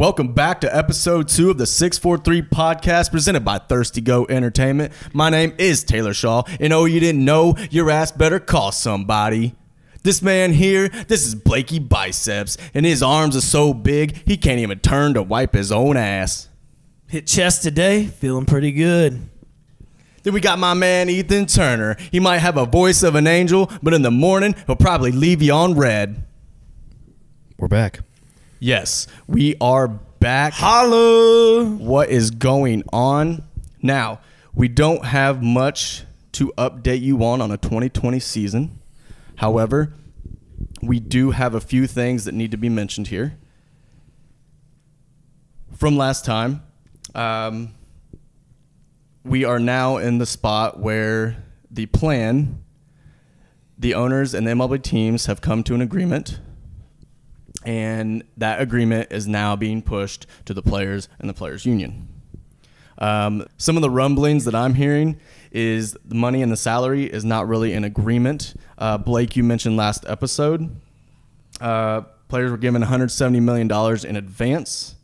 Welcome back to episode 2 of the 643 podcast presented by Thirsty Go Entertainment. My name is Taylor Shaw, and oh, you didn't know, your ass better call somebody. This man here, this is Blakey Biceps, and his arms are so big, he can't even turn to wipe his own ass. Hit chest today, feeling pretty good. Then we got my man Ethan Turner. He might have a voice of an angel, but in the morning, he'll probably leave you on red. We're back. Yes, we are back. Holla! What is going on? Now, we don't have much to update you on a 2020 season. However, we do have a few things that need to be mentioned here. From last time, we are now in the spot where the owners and the MLB teams have come to an agreement. And that agreement is now being pushed to the players and the players' union. Some of the rumblings that I'm hearing is the money and the salary is not really in agreement. Blake, you mentioned last episode, players were given $170 million in advance,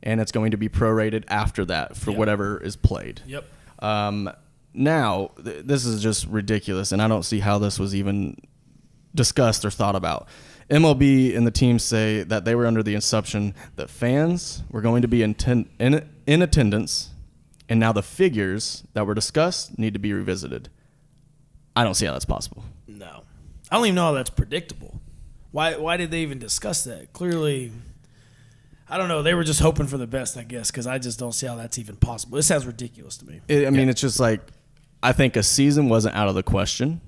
and it's going to be prorated after that for whatever is played. Yep. Now, this is just ridiculous, and I don't see how this was even discussed or thought about. MLB and the team say that they were under the assumption that fans were going to be in attendance, and now the figures that were discussed need to be revisited. I don't see how that's possible. No. I don't even know how that's predictable. Why did they even discuss that? Clearly, I don't know. They were just hoping for the best, I guess, because I just don't see how that's even possible. It sounds ridiculous to me. I mean, it's just like, I think a season wasn't out of the question.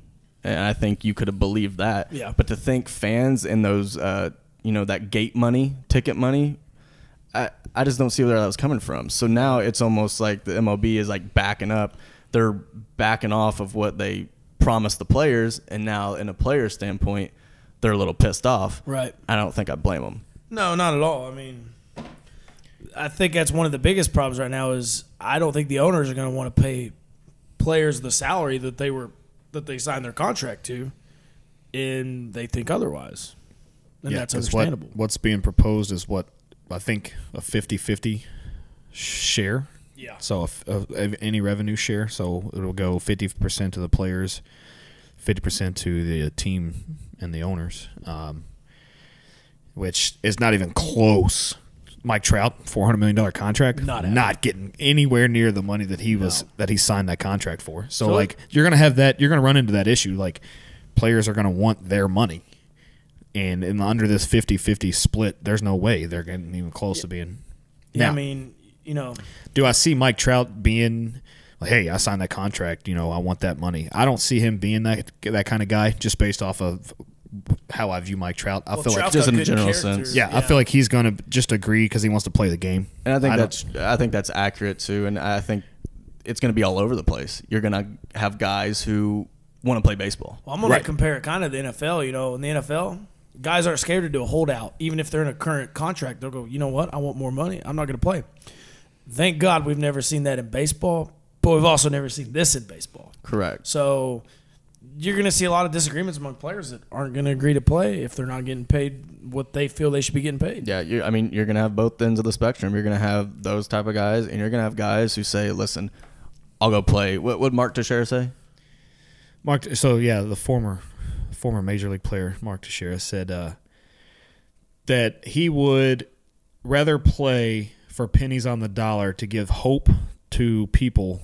And I think you could have believed that. Yeah. But to think fans and those, that gate money, ticket money, I just don't see where that was coming from. So now it's almost like the MLB is like backing up. They're backing off of what they promised the players. And now in a player standpoint, they're a little pissed off. Right. I don't think I blame them. No, not at all. I mean, I think that's one of the biggest problems right now is I don't think the owners are going to want to pay players the salary that they signed their contract to, and they think otherwise. And that's understandable. What's being proposed is what I think a 50-50 share. Yeah. So any revenue share. So it'll go 50% to the players, 50% to the team and the owners, which is not even close. Mike Trout, $400 million contract, not getting anywhere near the money that he signed that contract for. So like you're gonna have that, you're gonna run into that issue. Like players are gonna want their money, and under this 50-50 split, there's no way they're getting even close to being. Yeah, now, I mean, do I see Mike Trout being like, hey, I signed that contract, I want that money? I don't see him being that kind of guy just based off of how I view Mike Trout. I feel like just in a general sense. Yeah, I feel like he's going to just agree because he wants to play the game. And I think that's accurate too. And I think it's going to be all over the place. You're going to have guys who want to play baseball. Well, I'm going to compare it kind of to the NFL. In the NFL, guys aren't scared to do a holdout. Even if they're in a current contract, they'll go, you know what? I want more money. I'm not going to play. Thank God we've never seen that in baseball, but we've also never seen this in baseball. Correct. So you're going to see a lot of disagreements among players that aren't going to agree to play if they're not getting paid what they feel they should be getting paid. Yeah, you're going to have both ends of the spectrum. You're going to have those type of guys, and you're going to have guys who say, listen, I'll go play. What would Mark Teixeira say? The former Major League player, Mark Teixeira, said that he would rather play for pennies on the dollar to give hope to people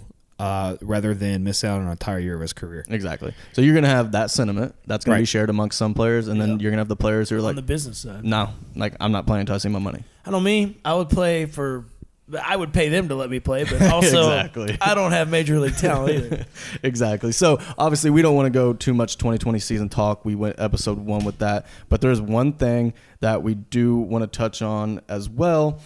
rather than miss out on an entire year of his career. Exactly. So you're going to have that sentiment. That's going to be shared amongst some players, and then you're going to have the players who are like, on the business side. No, I'm not playing until I see my money. I know me. I would pay them to let me play, but also exactly. I don't have major league talent either. Exactly. So obviously we don't want to go too much 2020 season talk. We went episode 1 with that, but there's one thing that we do want to touch on as well.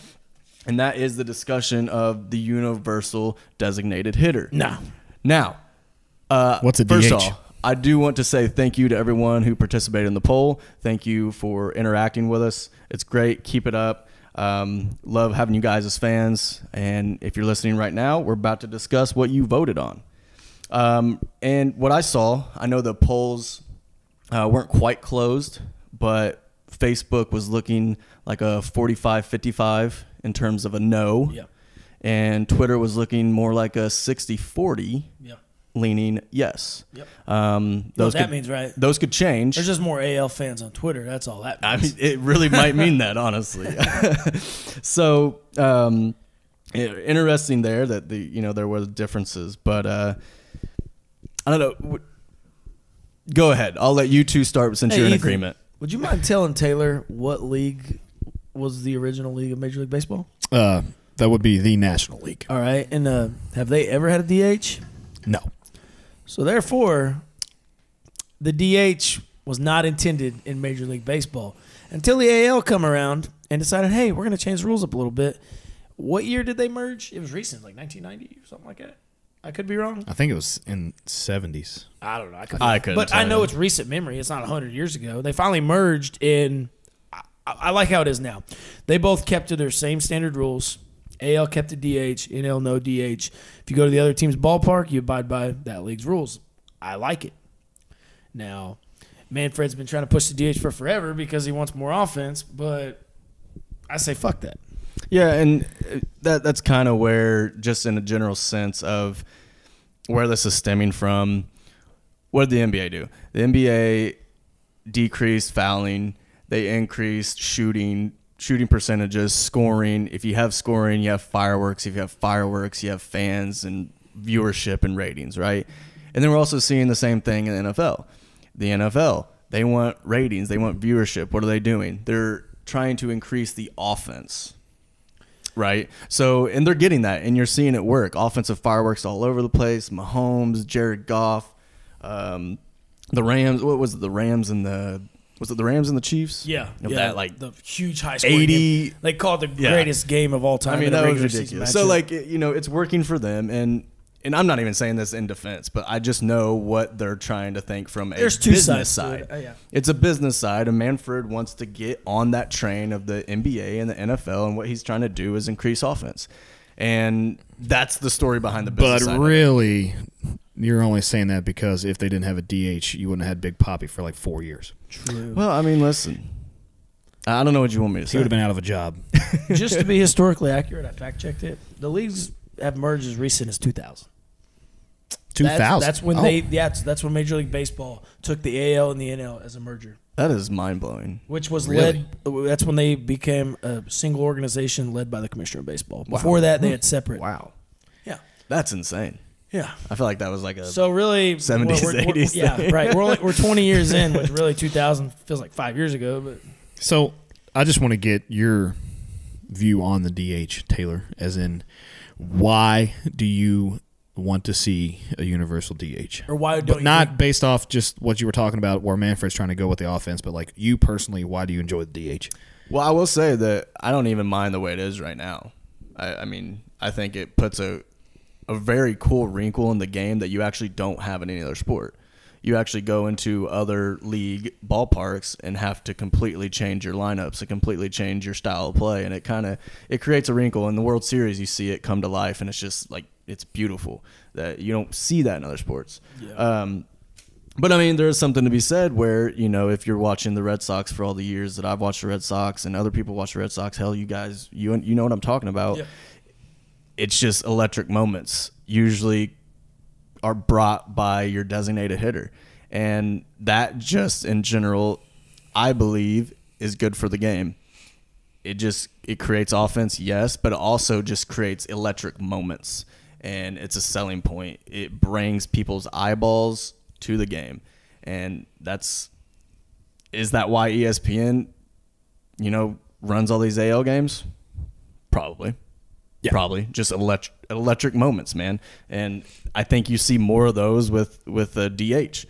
And that is the discussion of the universal designated hitter. Now, what's a DH? First off, I do want to say thank you to everyone who participated in the poll. Thank you for interacting with us. It's great. Keep it up. Love having you guys as fans. And if you're listening right now, we're about to discuss what you voted on. And what I saw, I know the polls weren't quite closed, but Facebook was looking like a 45-55 in terms of a no. Yeah. And Twitter was looking more like a 60-40, leaning yes. Yep. That means, right? Those could change. There's just more AL fans on Twitter. That's all that means. I mean, it really might mean that, honestly. So, interesting there that there were differences, but I don't know. Go ahead. I'll let you two start since you're in Ethan, agreement. Would you mind telling Taylor what league was the original league of Major League Baseball? That would be the National League. All right. And have they ever had a DH? No. So, therefore, the DH was not intended in Major League Baseball until the AL come around and decided, hey, we're going to change the rules up a little bit. What year did they merge? It was recent, like 1990 or something like that. I could be wrong. I think it was in 70s. I don't know. I couldn't. But I know it's recent memory. It's not 100 years ago. They finally merged in. I like how it is now. They both kept to their same standard rules. AL kept a DH, NL no DH. If you go to the other team's ballpark, you abide by that league's rules. I like it. Now, Manfred's been trying to push the DH for forever because he wants more offense, but I say fuck that. Yeah, and that's kind of where, just in a general sense of where this is stemming from, what did the NBA do? The NBA decreased fouling. They increased shooting percentages, scoring. If you have scoring, you have fireworks. If you have fireworks, you have fans and viewership and ratings, right? And then we're also seeing the same thing in the NFL. The NFL, they want ratings. They want viewership. What are they doing? They're trying to increase the offense, right? So, and they're getting that, and you're seeing it work. Offensive fireworks all over the place. Mahomes, Jared Goff, the Rams. What was it? The Rams and the... Was it the Rams and the Chiefs? Yeah. That, like, the huge high scoring 80 game. They call it the greatest game of all time. I mean, that was ridiculous. So, like, it's working for them, and I'm not even saying this in defense, but I just know what they're trying to think from a business side. Yeah. It's a business side, and Manfred wants to get on that train of the NBA and the NFL, and what he's trying to do is increase offense. And that's the story behind the business side. But really, you're only saying that because if they didn't have a DH, you wouldn't have had Big Papi for like 4 years. True. Well, I mean, listen. I don't know what you want me to say. He would have been out of a job. Just to be historically accurate, I fact-checked it. The leagues have merged as recent as 2000. 2000? That's when that's when Major League Baseball took the AL and the NL as a merger. That is mind-blowing. Which was Really? that's when they became a single organization led by the Commissioner of Baseball. Before that, they had separate. Wow. Yeah. That's insane. Yeah. I feel like that was like a So really, 70s, 80s yeah, thing. right. We're 20 years in, which really 2000 feels like 5 years ago. But So I just want to get your view on the DH, Taylor, as in why do you want to see a universal DH? or why don't But you not think- based off just what you were talking about where Manfred's trying to go with the offense, but like you personally, why do you enjoy the DH? Well, I will say that I don't even mind the way it is right now. I mean, I think it puts a very cool wrinkle in the game that you actually don't have in any other sport. You actually go into other league ballparks and have to completely change your lineups and completely change your style of play, and it creates a wrinkle. In the World Series, you see it come to life, and it's just like it's beautiful that you don't see that in other sports. Yeah. But I mean, there is something to be said where, if you're watching the Red Sox for all the years that I've watched the Red Sox and other people watch the Red Sox, hell, you guys, you know what I'm talking about. Yeah. It's just electric moments usually are brought by your designated hitter. And that just in general, I believe, is good for the game. It creates offense, yes, but it also just creates electric moments. And it's a selling point. It brings people's eyeballs to the game. And is that why ESPN, runs all these AL games? Probably. Yeah. Probably. Just electric moments, man. And I think you see more of those with a DH.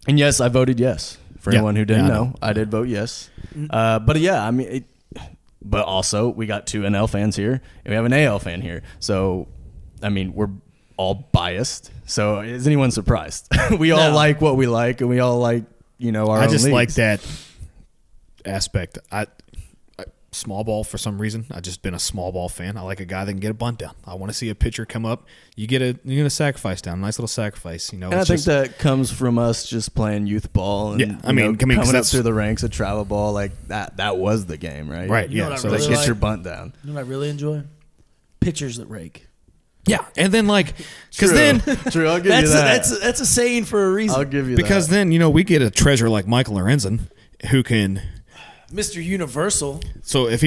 And yes, I voted yes. For anyone who didn't know, I did vote yes. But yeah, I mean, but also we got 2 NL fans here and we have an AL fan here. So, I mean, we're all biased. So is anyone surprised? We all like what we like, and we all like, our own I just leagues. like that aspect. small ball for some reason. I've just been a small ball fan. I like a guy that can get a bunt down. I want to see a pitcher come up. You get a sacrifice down, a nice little sacrifice. And I think that comes from us just playing youth ball. And, coming up through the ranks of travel ball, like that was the game, right? Right. You know yeah. So really get your bunt down. You know what I really enjoy? Pitchers that rake. Yeah, and then because True, I'll give you that. That's a saying for a reason. I'll give you because that. then we get a treasure like Michael Lorenzen who can. Mr. Universal. So if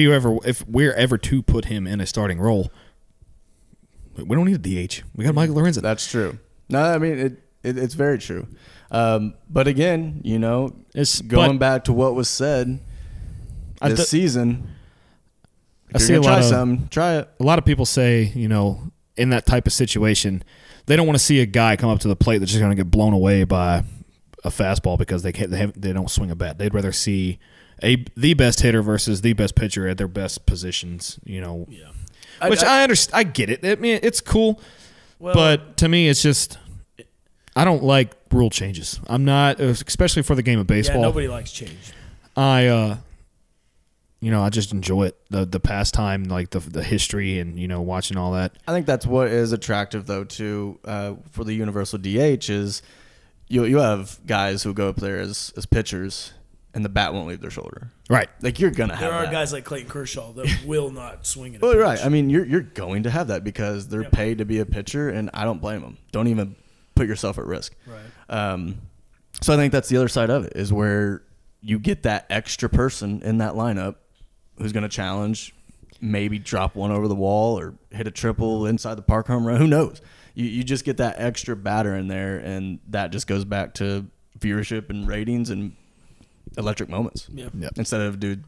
we're ever to put him in a starting role, we don't need a DH. We got Michael Lorenzen. That's true. No, I mean it's very true. But again, going back to what was said this season. I see a lot of try it. A lot of people say, in that type of situation, they don't want to see a guy come up to the plate that's just going to get blown away by a fastball because they don't swing a bat. They'd rather see the best hitter versus the best pitcher at their best positions, Yeah. Which I understand. I get it. I mean, it's cool. Well, but to me, it's just I don't like rule changes. I'm not, especially for the game of baseball. Yeah, nobody likes change. I just enjoy it, the pastime, like the history and, watching all that. I think that's what is attractive, though, too, for the universal DH is you have guys who go up there as pitchers and the bat won't leave their shoulder. Right. Like, you're going to have that. There are guys like Clayton Kershaw that will not swing it. Well, right. I mean, you're going to have that because they're paid to be a pitcher, and I don't blame them. Don't even put yourself at risk. Right. So I think that's the other side of it is where you get that extra person in that lineup who's going to challenge, maybe drop one over the wall or hit a triple inside the park home run. Who knows? You just get that extra batter in there, and that just goes back to viewership and ratings and electric moments. Yeah. Yep. Instead of a dude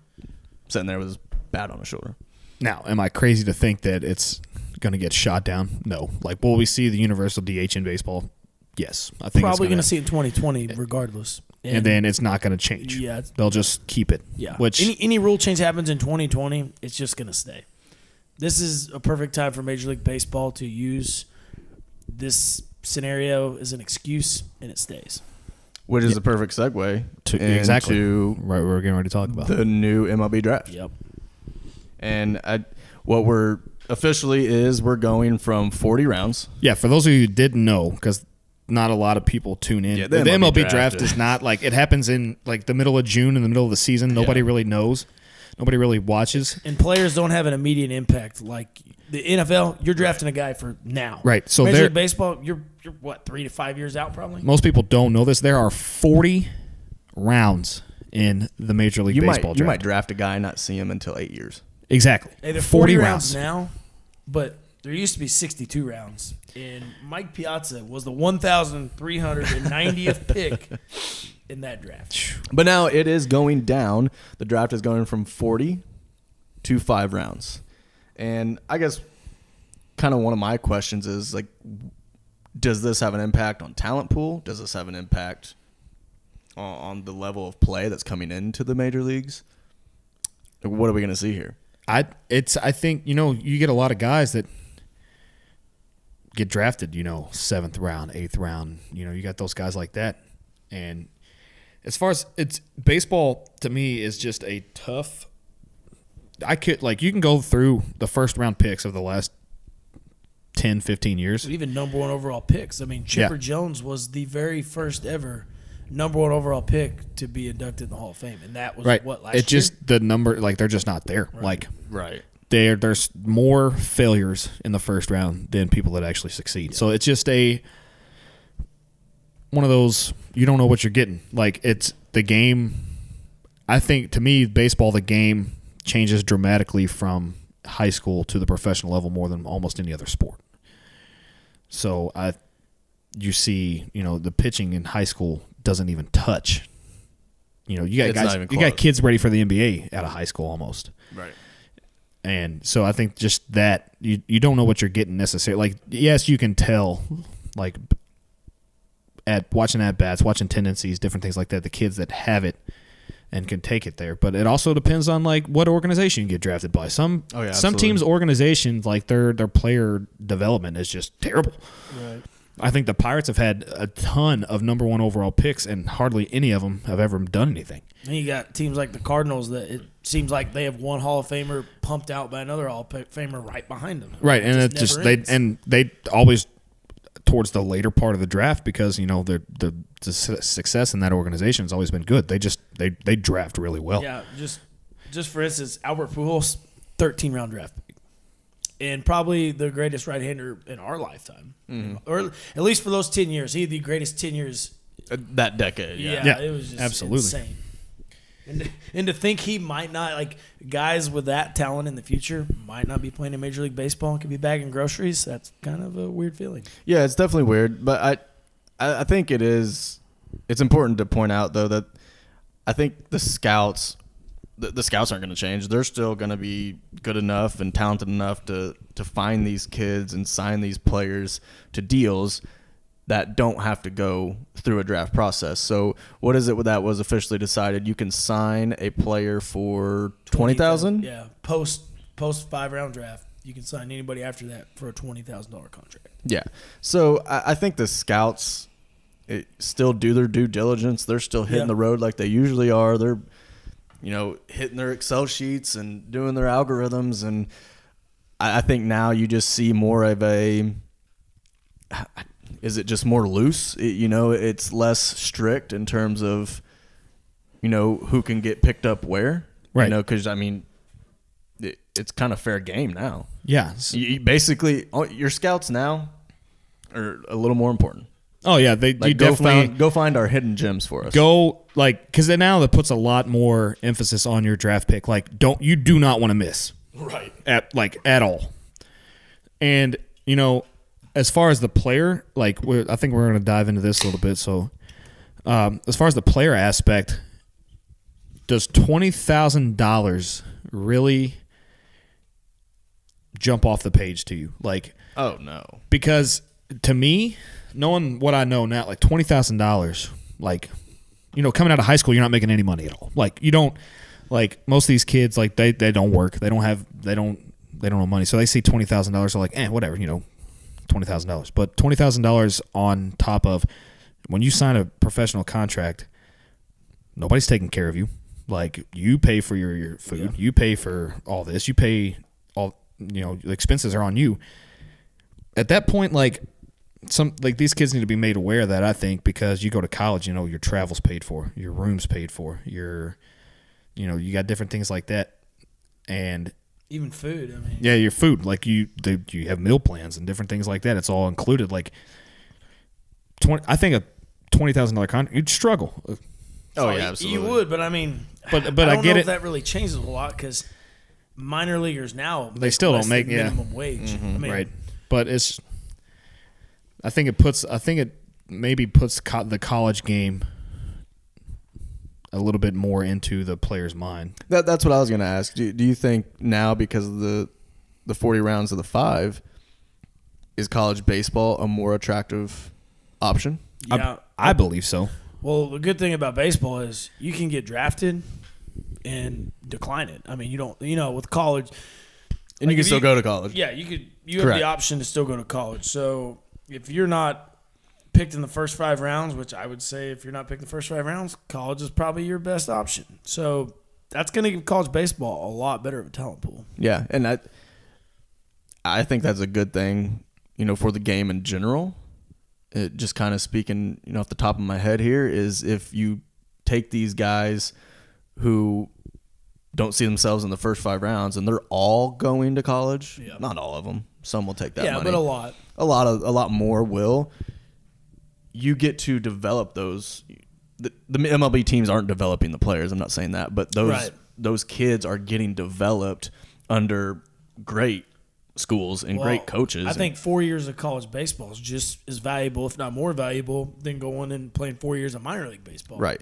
sitting there with his bat on his shoulder. Now, am I crazy to think that it's going to get shot down? No. Like, will we see the universal DH in baseball? Yes. I think probably going to see it in 2020 regardless. And then it's not going to change. Yeah. They'll just keep it. Yeah. Which any rule change happens in 2020, it's just going to stay. This is a perfect time for Major League Baseball to use this scenario as an excuse, and it stays. Which is a perfect segue into right we're getting ready to talk about the new MLB Draft. Yep. And what we're officially is we're going from 40 rounds. Yeah, for those of you who didn't know, because not a lot of people tune in. Yeah, the MLB draft is not like it happens in like the middle of June, in the middle of the season. Nobody really knows. Nobody really watches. And players don't have an immediate impact like the NFL. You're drafting a guy for now. Right. So Major League Baseball, you're what, 3 to 5 years out probably? Most people don't know this. There are 40 rounds in the Major League Baseball draft. You might draft a guy and not see him until 8 years. Exactly. Hey, there are 40 rounds now, but there used to be 62 rounds. And Mike Piazza was the 1,390th pick in that draft. But now it is going down. The draft is going from 40 to 5 rounds. And I guess kind of one of my questions is, like, does this have an impact on talent pool? Does this have an impact on the level of play that's coming into the major leagues? What are we going to see here? I think, you get a lot of guys that get drafted, 7th round, 8th round. You got those guys like that. And as far as it's baseball, to me, is just a tough. You can go through the first round picks of the last 10, 15 years. But even number 1 overall picks. I mean, Chipper Jones was the very first ever number 1 overall pick to be inducted in the Hall of Fame, and that was last year? It's just the number, they're just not there. Right. There's more failures in the first round than people that actually succeed. So it's just one of those, you don't know what you're getting. It's the game. I think, to me, baseball, the game changes dramatically from high school to the professional level more than almost any other sport. So you see, the pitching in high school doesn't even touch. You got kids ready for the NBA out of high school almost. Right. And so I think just that you don't know what you're getting necessarily. Yes, you can tell, at watching at bats, watching tendencies, different things like that. The kids that have it and can take it there, but it also depends on what organization you get drafted by. Some teams' organizations, their player development is just terrible. Right. I think the Pirates have had a ton of number 1 overall picks, and hardly any of them have ever done anything. And you got teams like the Cardinals that it seems like they have one Hall of Famer pumped out by another Hall of Famer right behind them. Right, and it just they always towards the later part of the draft, because the success in that organization has always been good. They draft really well. Yeah, just for instance, Albert Pujols, 13th-round draft pick, and probably the greatest right-hander in our lifetime, or at least for those 10 years. He had the greatest 10 years that decade. Yeah, it was just absolutely insane. And to think he might not, like, guys with that talent in the future might not be playing in Major League Baseball and could be bagging groceries, that's kind of a weird feeling. Yeah, it's definitely weird. But I think it's important to point out, though, that I think the scouts aren't going to change. They're still going to be good enough and talented enough to find these kids and sign these players to deals that don't have to go through a draft process. So what is it that was officially decided? You can sign a player for $20,000? Yeah, post 5-round draft, you can sign anybody after that for a $20,000 contract. Yeah. So I think the scouts still do their due diligence. They're still hitting the road like they usually are. They're hitting their Excel sheets and doing their algorithms. And I think now you just see more of a – is it just more loose? It's less strict in terms of, who can get picked up where. Right. Because, it's kind of fair game now. Yeah. Basically, your scouts now are a little more important. Oh, yeah. Go find our hidden gems for us. Because now that puts a lot more emphasis on your draft pick. Like, you do not want to miss. Right. At all. And, as far as the player, I think we're going to dive into this a little bit. So, as far as the player aspect, does $20,000 really jump off the page to you? Oh no! Because to me, knowing what I know now, $20,000, coming out of high school, you're not making any money at all. You don't most of these kids, they don't work, they don't have money, so they see $20,000, they're like, whatever, $20,000. But $20,000 on top of when you sign a professional contract, nobody's taking care of you. You pay for your food, you pay for all this, you pay all, the expenses are on you. At that point, these kids need to be made aware of that, I think, because you go to college, your travel's paid for, your room's paid for, you got different things like that. And even food, yeah, your food, you have meal plans and different things like that. It's all included. I think a $20,000 contract, you'd struggle. Oh yeah, absolutely. You would, but I don't know if that really changes a lot, because minor leaguers now they still don't make minimum wage. Right, but I think it maybe puts the college game a little bit more into the player's mind. That's what I was going to ask. Do you think now, because of the 40 rounds of the 5, is college baseball a more attractive option? Yeah, I believe so. Well, the good thing about baseball is you can get drafted and decline it. You don't, with college. And you can still go to college. Yeah, you have the option to still go to college. So if you're not picked in the first 5 rounds, which I would say if you're not picked in the first 5 rounds, college is probably your best option. So that's going to give college baseball a lot better of a talent pool. Yeah, and I think that's a good thing, for the game in general. It just kind of speaking, off the top of my head here, is if you take these guys who don't see themselves in the first 5 rounds and they're all going to college, not all of them, some will take that money. Yeah, but a lot more will. You get to develop those. The MLB teams aren't developing the players. I'm not saying that, but those kids are getting developed under great schools and great coaches. I think 4 years of college baseball is just as valuable, if not more valuable, than going and playing 4 years of minor league baseball. Right.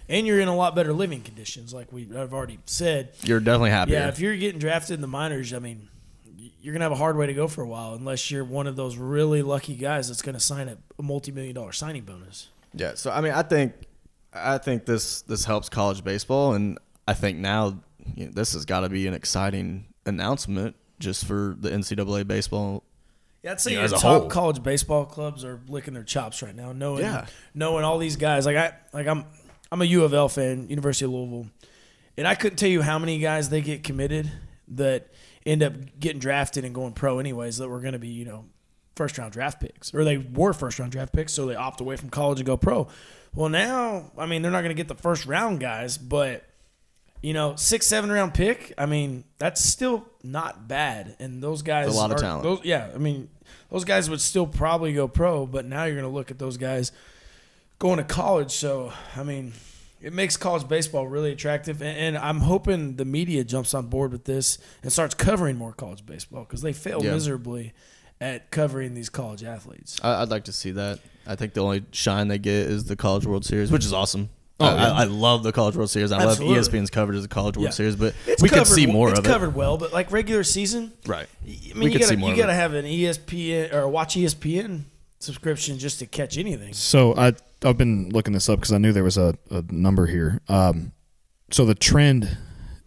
And you're in a lot better living conditions, like I've already said. You're definitely happier. Yeah, if you're getting drafted in the minors, you're going to have a hard way to go for a while, unless you're one of those really lucky guys that's going to sign a multi-million-dollar signing bonus. Yeah, so I think this helps college baseball, and I think now this has got to be an exciting announcement just for the NCAA baseball Yeah, I'd say you know, your as a top whole. college baseball clubs are licking their chops right now, knowing all these guys. I'm a U of L fan, University of Louisville, and I couldn't tell you how many guys they get committed that end up getting drafted and going pro anyways that were going to be, you know, first-round draft picks. Or they were first-round draft picks, so they opt away from college and go pro. Well, now, I mean, they're not going to get the first-round guys, but, you know, 6th, 7th round pick, I mean, that's still not bad. And those guys It's a lot of talent. I mean, those guys would still probably go pro, but now you're going to look at those guys going to college. So, I mean, it makes college baseball really attractive, and I'm hoping the media jumps on board with this and starts covering more college baseball because they fail miserably at covering these college athletes. I'd like to see that. I think the only shine they get is the College World Series, which is awesome. Oh, yeah. I love the College World Series. I Absolutely. love ESPN's coverage of the College World Yeah. Series, but It's we could covered- see more of it. It's covered well, but like regular season, Right. I mean, We could see more you of got to it. have an ESPN or watch ESPN subscription just to catch anything. So I've been looking this up because I knew there was a number here. So the trend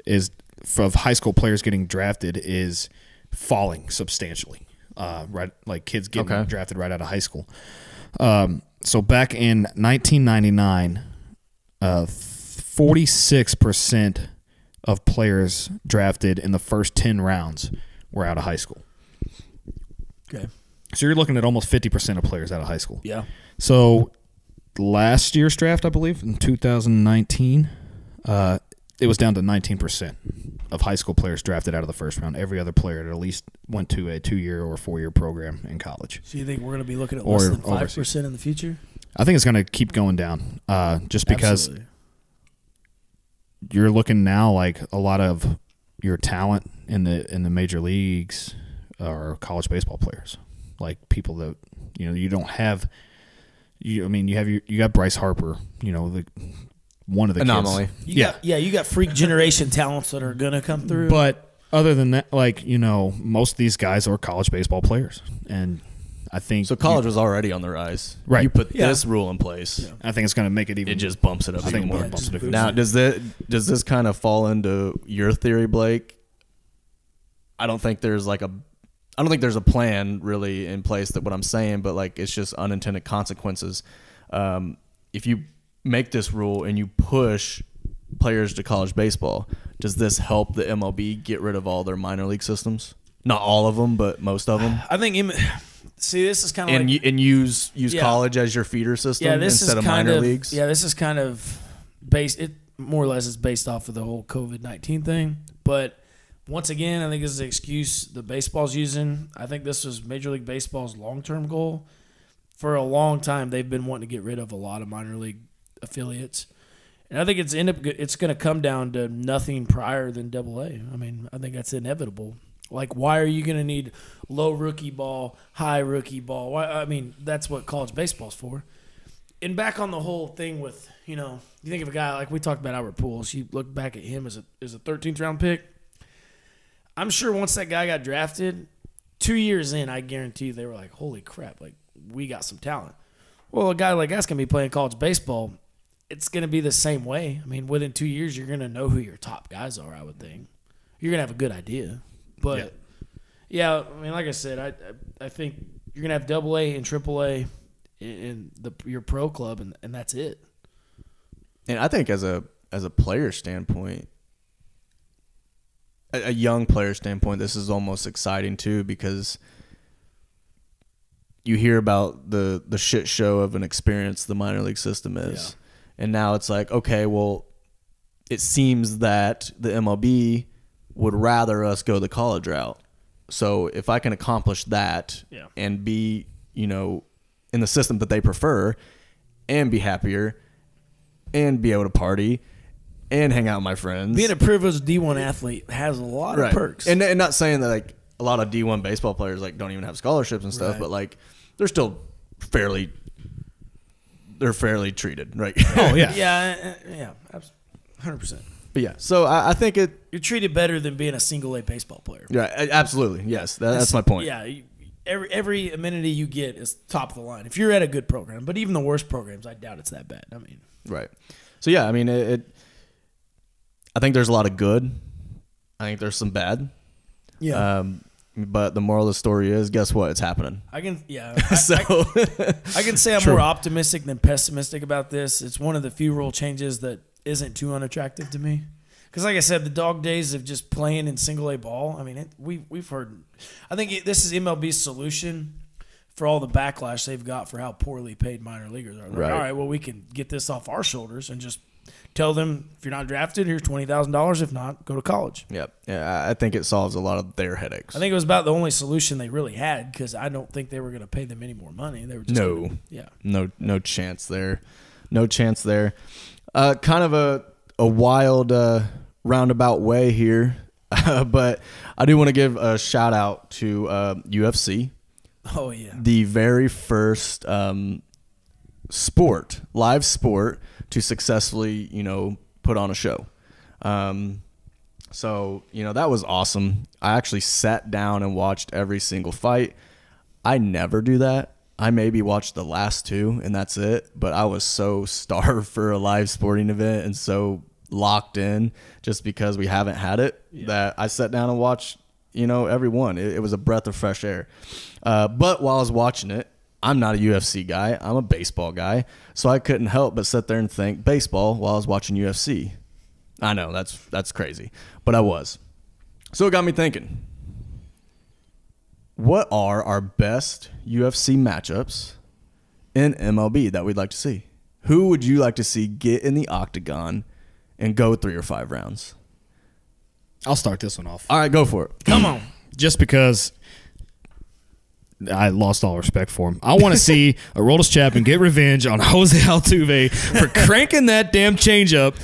is of high school players getting drafted is falling substantially. Right, like kids getting drafted right out of high school. So back in 1999, 46% of players drafted in the first 10 rounds were out of high school. Okay. So you're looking at almost 50% of players out of high school. Yeah. So last year's draft, I believe, in 2019, it was down to 19% of high school players drafted out of the first round. Every other player at least went to a 2-year or 4-year program in college. So you think we're going to be looking at less than 5% overseas. in the future? I think it's going to keep going down just because Absolutely. you're looking now like a lot of your talent in the major leagues are college baseball players, like people that you don't have. You got Bryce Harper, one of the Anomaly. kids. You got freak generation talents that are going to come through. But other than that, most of these guys are college baseball players, and I think So college was already on the rise. Right. You put this rule in place. I think it's going to make it even. It just bumps it up I even think more. it bumps it even Now, more. does this kind of fall into your theory, Blake? I don't think there's a plan really in place that what I'm saying, but like it's just unintended consequences. If you make this rule and you push players to college baseball, does this help the MLB get rid of all their minor league systems? Not all of them, but most of them. I think this is kind of And like use college as your feeder system this instead is of kind minor of, leagues. Yeah, this is kind of based. It more or less is based off of the whole COVID-19 thing. But once again, I think this is an excuse the baseball's using. I think this was Major League Baseball's long-term goal. For a long time, they've been wanting to get rid of a lot of minor league affiliates, and I think it's going to come down to nothing prior than AA. I mean, I think that's inevitable. Like, why are you going to need low rookie ball, high rookie ball? Why? I mean, that's what college baseball's for. And back on the whole thing with, you think of a guy like we talked about Albert Pujols. You look back at him as a 13th round pick. I'm sure once that guy got drafted, 2 years in, I guarantee they were like, holy crap, like we got some talent. Well, a guy like that's going to be playing college baseball. It's going to be the same way. I mean, within 2 years, you're going to know who your top guys are, I would think. You're going to have a good idea. But, I mean, like I said, I think you're going to have AA and AAA in your pro club, and that's it. And I think as a player standpoint, a young player standpoint, this is almost exciting too, because you hear about the shit show of an experience the minor league system is. Yeah. And now it's like, okay, well, it seems that the MLB would rather us go the college route. So if I can accomplish that and be, in the system that they prefer and be happier and be able to party and hang out with my friends. Being a privileged D1 athlete has a lot of perks. And not saying that like a lot of D1 baseball players like don't even have scholarships and stuff, but like they're still fairly treated, right? Oh yeah. Yeah, 100%. But yeah, so I think you're treated better than being a single A baseball player. Yeah, absolutely. Yes, that's my point. Yeah, every amenity you get is top of the line if you're at a good program. But even the worst programs, I doubt it's that bad. I mean, right. So yeah, I mean, I think there's a lot of good. I think there's some bad. Yeah. But the moral of the story is, guess what? It's happening. I can say I'm True. more optimistic than pessimistic about this. It's one of the few rule changes that isn't too unattractive to me. Because, like I said, the dog days of just playing in single A ball. I mean, we've heard. I think this is MLB's solution for all the backlash they've got for how poorly paid minor leaguers are. Like, Right. all right, well, we can get this off our shoulders and just tell them, if you're not drafted, here's $20,000. If not, go to college. Yep. Yeah, I think it solves a lot of their headaches. I think it was about the only solution they really had because I don't think they were going to pay them any more money. They were just No chance there. No chance there. Kind of a wild roundabout way here, but I do want to give a shout out to UFC. Oh, yeah. The very first live sport to successfully, put on a show. So, that was awesome. I actually sat down and watched every single fight. I never do that. I maybe watched the last two and that's it. But I was so starved for a live sporting event and so locked in just because we haven't had it that I sat down and watched, every one. It was a breath of fresh air. But while I was watching it, I'm not a UFC guy. I'm a baseball guy. So I couldn't help but sit there and think baseball while I was watching UFC. I know that's crazy, but I was. So it got me thinking, what are our best UFC matchups in MLB that we'd like to see? Who would you like to see get in the octagon and go 3 or 5 rounds? I'll start this one off. All right, go for it. Come on. Just because I lost all respect for him. I want to see Aroldis Chapman get revenge on Jose Altuve for cranking that damn changeup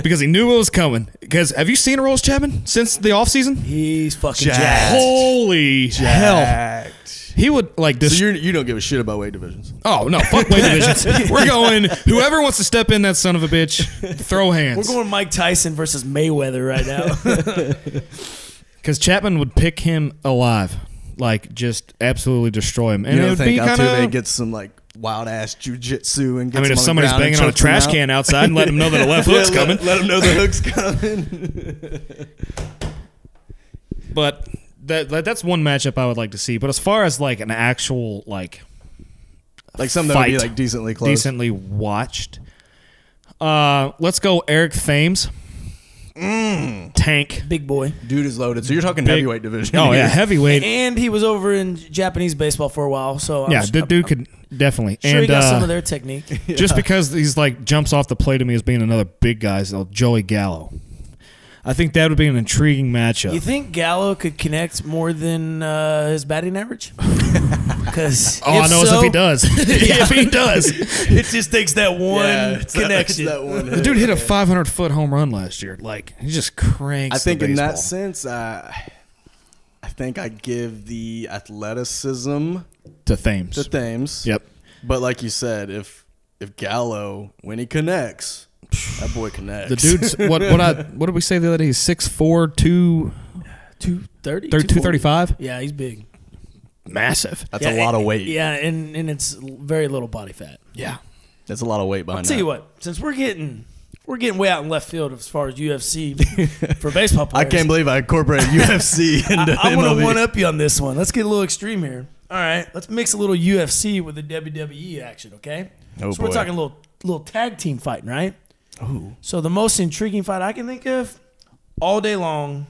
because he knew it was coming. Because have you seen Aroldis Chapman since the offseason? He's fucking Jacked. jacked. Holy hell. He would like this. So you don't give a shit about weight divisions. Oh, no. Fuck weight divisions. We're going, whoever wants to step in, that son of a bitch, throw hands. We're going Mike Tyson versus Mayweather right now. Because Chapman would pick him alive. Like, just absolutely destroy him. And You it don't would think be kind Altuve of. gets some wild ass jujitsu and gets I mean, him if on the somebody's ground and banging on a chokes him trash out? can outside and let him know that a left hook's coming. Let him know the hook's coming. But that's one matchup I would like to see. But as far as like an actual like something that would be fight, decently close. decently watched, let's go Eric Thames. Tank. Big boy. Dude is loaded. So you're talking heavyweight division. Oh yeah, heavyweight. And he was over in Japanese baseball for a while. So The dude could definitely. Sure, and he got some of their technique. just because he's like jumps off the plate to me as being another big guy, so Joey Gallo. I think that would be an intriguing matchup. You think Gallo could connect more than his batting average? Because I know if he does. If he does, it just takes that one connection. the dude hit a 500-foot home run last year. Like he just cranks. I think the in that baseball. sense, I think I give the athleticism to Thames. to Thames. Yep. But like you said, if Gallo, when he connects, that boy connects. The dude's what did we say the other day? He's 6'4", 230? 235. Yeah, he's big. Massive. That's a lot of weight. Yeah, and it's very little body fat. Yeah. That's a lot of weight behind I'll tell that. you what, since we're getting way out in left field as far as UFC for baseball players. I can't believe I incorporated UFC into I want MLB. to one-up you on this one. Let's get a little extreme here. All right, let's mix a little UFC with the WWE action, okay? Oh, so we're boy. talking a little tag team fighting, right? Ooh. So the most intriguing fight I can think of all day long,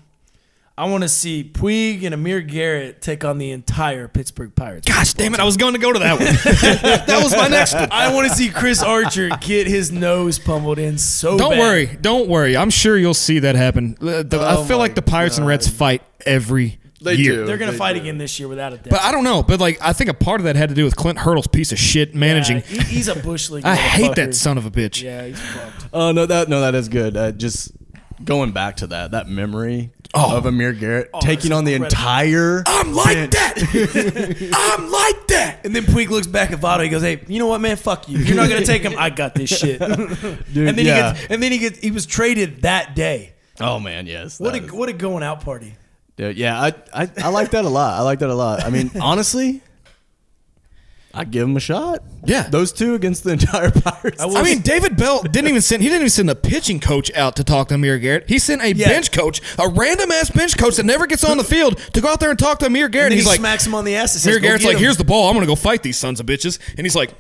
I want to see Puig and Amir Garrett take on the entire Pittsburgh Pirates. Gosh damn it! I was going to go to that one. That was my next one. I want to see Chris Archer get his nose pummeled in so bad. Don't worry. I'm sure you'll see that happen. I feel like the Pirates and Reds fight every They year. do. They're going to They fight do. again this year without a doubt. But I don't know. But like, I think a part of that had to do with Clint Hurdle's piece of shit managing. Yeah, he's a bush league. I hate motherfucker. that son of a bitch. Yeah, he's fucked. Oh no, that is good. Just going back to that memory of Amir Garrett taking on the entire. I'm like that. I'm like that. And then Puig looks back at Votto. He goes, "Hey, you know what, man? Fuck you. You're not gonna take him. I got this shit." Dude, and then he was traded that day. Oh man, yes. What a going out party. Dude, yeah, I like that a lot. I like that a lot. I mean, honestly, I give him a shot. Yeah. Those two against the entire Pirates. I mean, David Bell didn't even send a pitching coach out to talk to Amir Garrett. He sent a bench coach, a random ass bench coach that never gets on the field to go out there and talk to Amir Garrett. And he's like, smacks him on the ass. And says, Amir Garrett's like, him. here's the ball. I'm going to go fight these sons of bitches. And he's like,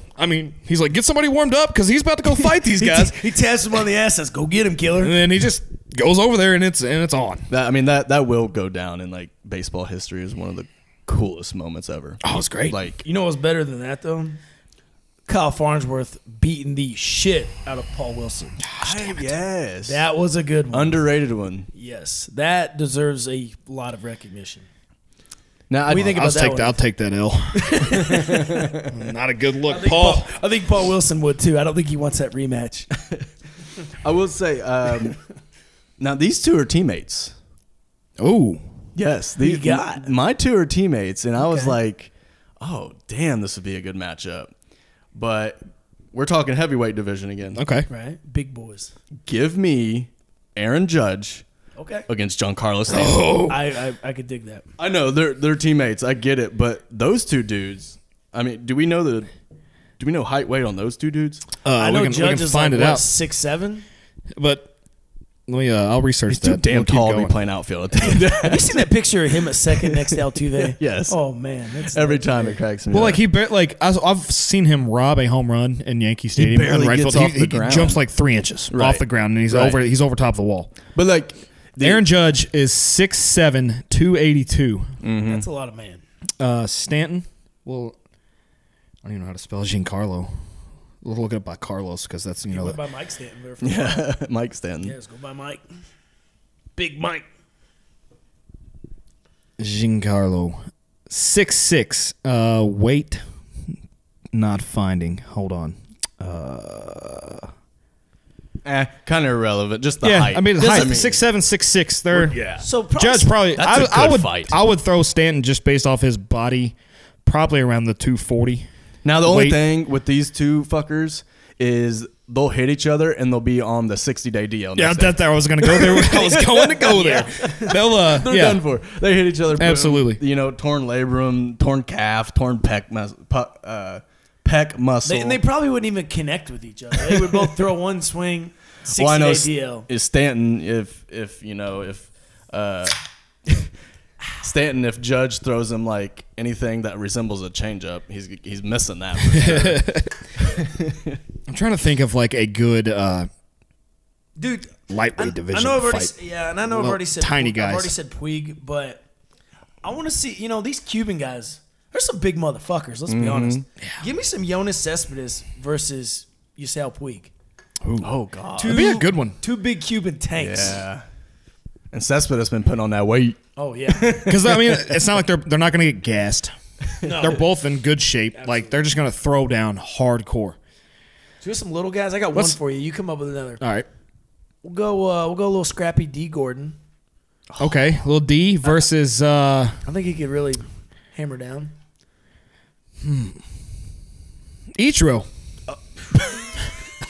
get somebody warmed up because he's about to go fight these guys. He taps him on the ass and says, go get him, killer. And then he just goes over there and it's on. That will go down in like baseball history as one of the coolest moments ever. Oh, it's great. Like, you know what's better than that though? Kyle Farnsworth beating the shit out of Paul Wilson. Yes. That was a good one. Underrated one. Yes. That deserves a lot of recognition. Now, What do you think about that one? I'll take that L. Not a good look, Paul. I think Paul Wilson would too. I don't think he wants that rematch. I will say, now these two are teammates. Oh. Yes. My two are teammates, and I was like, oh, damn, this would be a good matchup. But we're talking heavyweight division again. Okay. Right? Big boys. Give me Aaron Judge against Giancarlo Stanton. Oh. I could dig that. I know, they're teammates. I get it. But those two dudes, I mean, do we know height, weight on those two dudes? I know Judge is like, it out. 6'7"? But let me. I'll research He's that. too damn tall to be playing outfield. Have you seen that picture of him at second next to Altuve? Yes. Oh man, that's every time it cracks me. Well, up. I've seen him rob a home run in Yankee Stadium. barely in right gets field. off the ground. Jumps like 3 inches off the ground, and he's over top of the wall. But like Aaron Judge is 6'7", 282. Mm-hmm. That's a lot of man. Stanton, well, I don't even know how to spell Giancarlo. We'll look it up by Carlos because that's Go by Mike Stanton. Yeah, Mike Stanton. Yes, go by Mike. Big Mike. Giancarlo, 6'6", weight not finding. Hold on. Kind of irrelevant. Just the height. I mean, height. 6'7", 6'6". They're So Judge probably. That's a good fight. I would throw Stanton just based off his body, probably around the 240. Now the only thing with these two fuckers is they'll hit each other and they'll be on the 60-day DL. Yeah, I was going to go there. I was going to go there. They're done for. They hit each other. Absolutely. Torn labrum, torn calf, torn pec muscle. And they probably wouldn't even connect with each other. They would both throw one swing, 60-day DL. Is Stanton Stanton, if Judge throws him like anything that resembles a changeup, he's missing that for sure. I'm trying to think of like a good dude lightweight division. I know I've already fight. I've already said tiny guys. I've already said Puig, but I want to see these Cuban guys. They're some big motherfuckers. Let's be honest. Yeah. Give me some Yoenis Cespedes versus Yusel Puig. Ooh. Oh god, that'd be a good one. Two big Cuban tanks. Yeah. And Cespedes has been putting on that weight. Oh yeah. Because I mean, it's not like they're not going to get gassed. No. They're both in good shape. Absolutely. Like they're just going to throw down hardcore. So here's some little guys. I got one for you. You come up with another. All right. We'll go a little scrappy D Gordon. Okay, little D versus. I think he could really hammer down. Ichiro.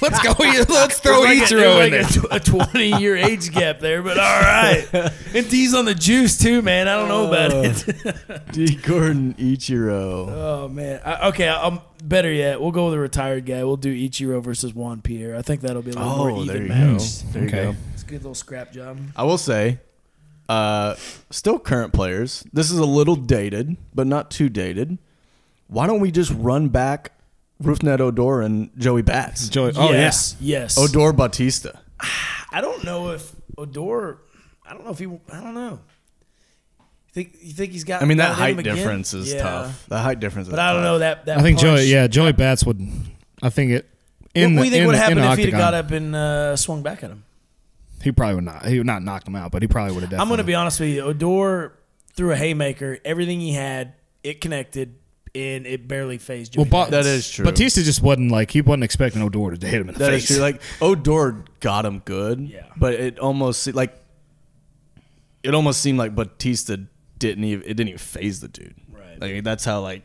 Let's go. Let's throw Ichiro in there. A 20-year age gap there, but all right. And D's on the juice too, man. I don't know about it. D. Gordon Ichiro. Oh man. Okay. Better yet, we'll go with a retired guy. We'll do Ichiro versus Juan Pierre. I think that'll be a little more even match. There you go. It's a good little scrap job. I will say, still current players. This is a little dated, but not too dated. Why don't we just run back Rougned Odor and Joey Bats? Yes. Odor Bautista. I don't know if Odor. I don't know. You think he's got? I mean, that height difference is tough. The height difference is But I don't know that. I think punch. Joey Bats would. I think it. What do you think would happen if he'd have got up and swung back at him? He probably would not. He would not knock him out, but he probably would have. I'm going to be honest with you. Odor threw a haymaker. Everything he had, it connected, and it barely phased Joey Bats. That is true. Batista just wasn't he wasn't expecting Odor to hit him in the face. That is true. Like Odor got him good, but it almost seemed like Batista didn't even phase the dude. Right. Like that's how I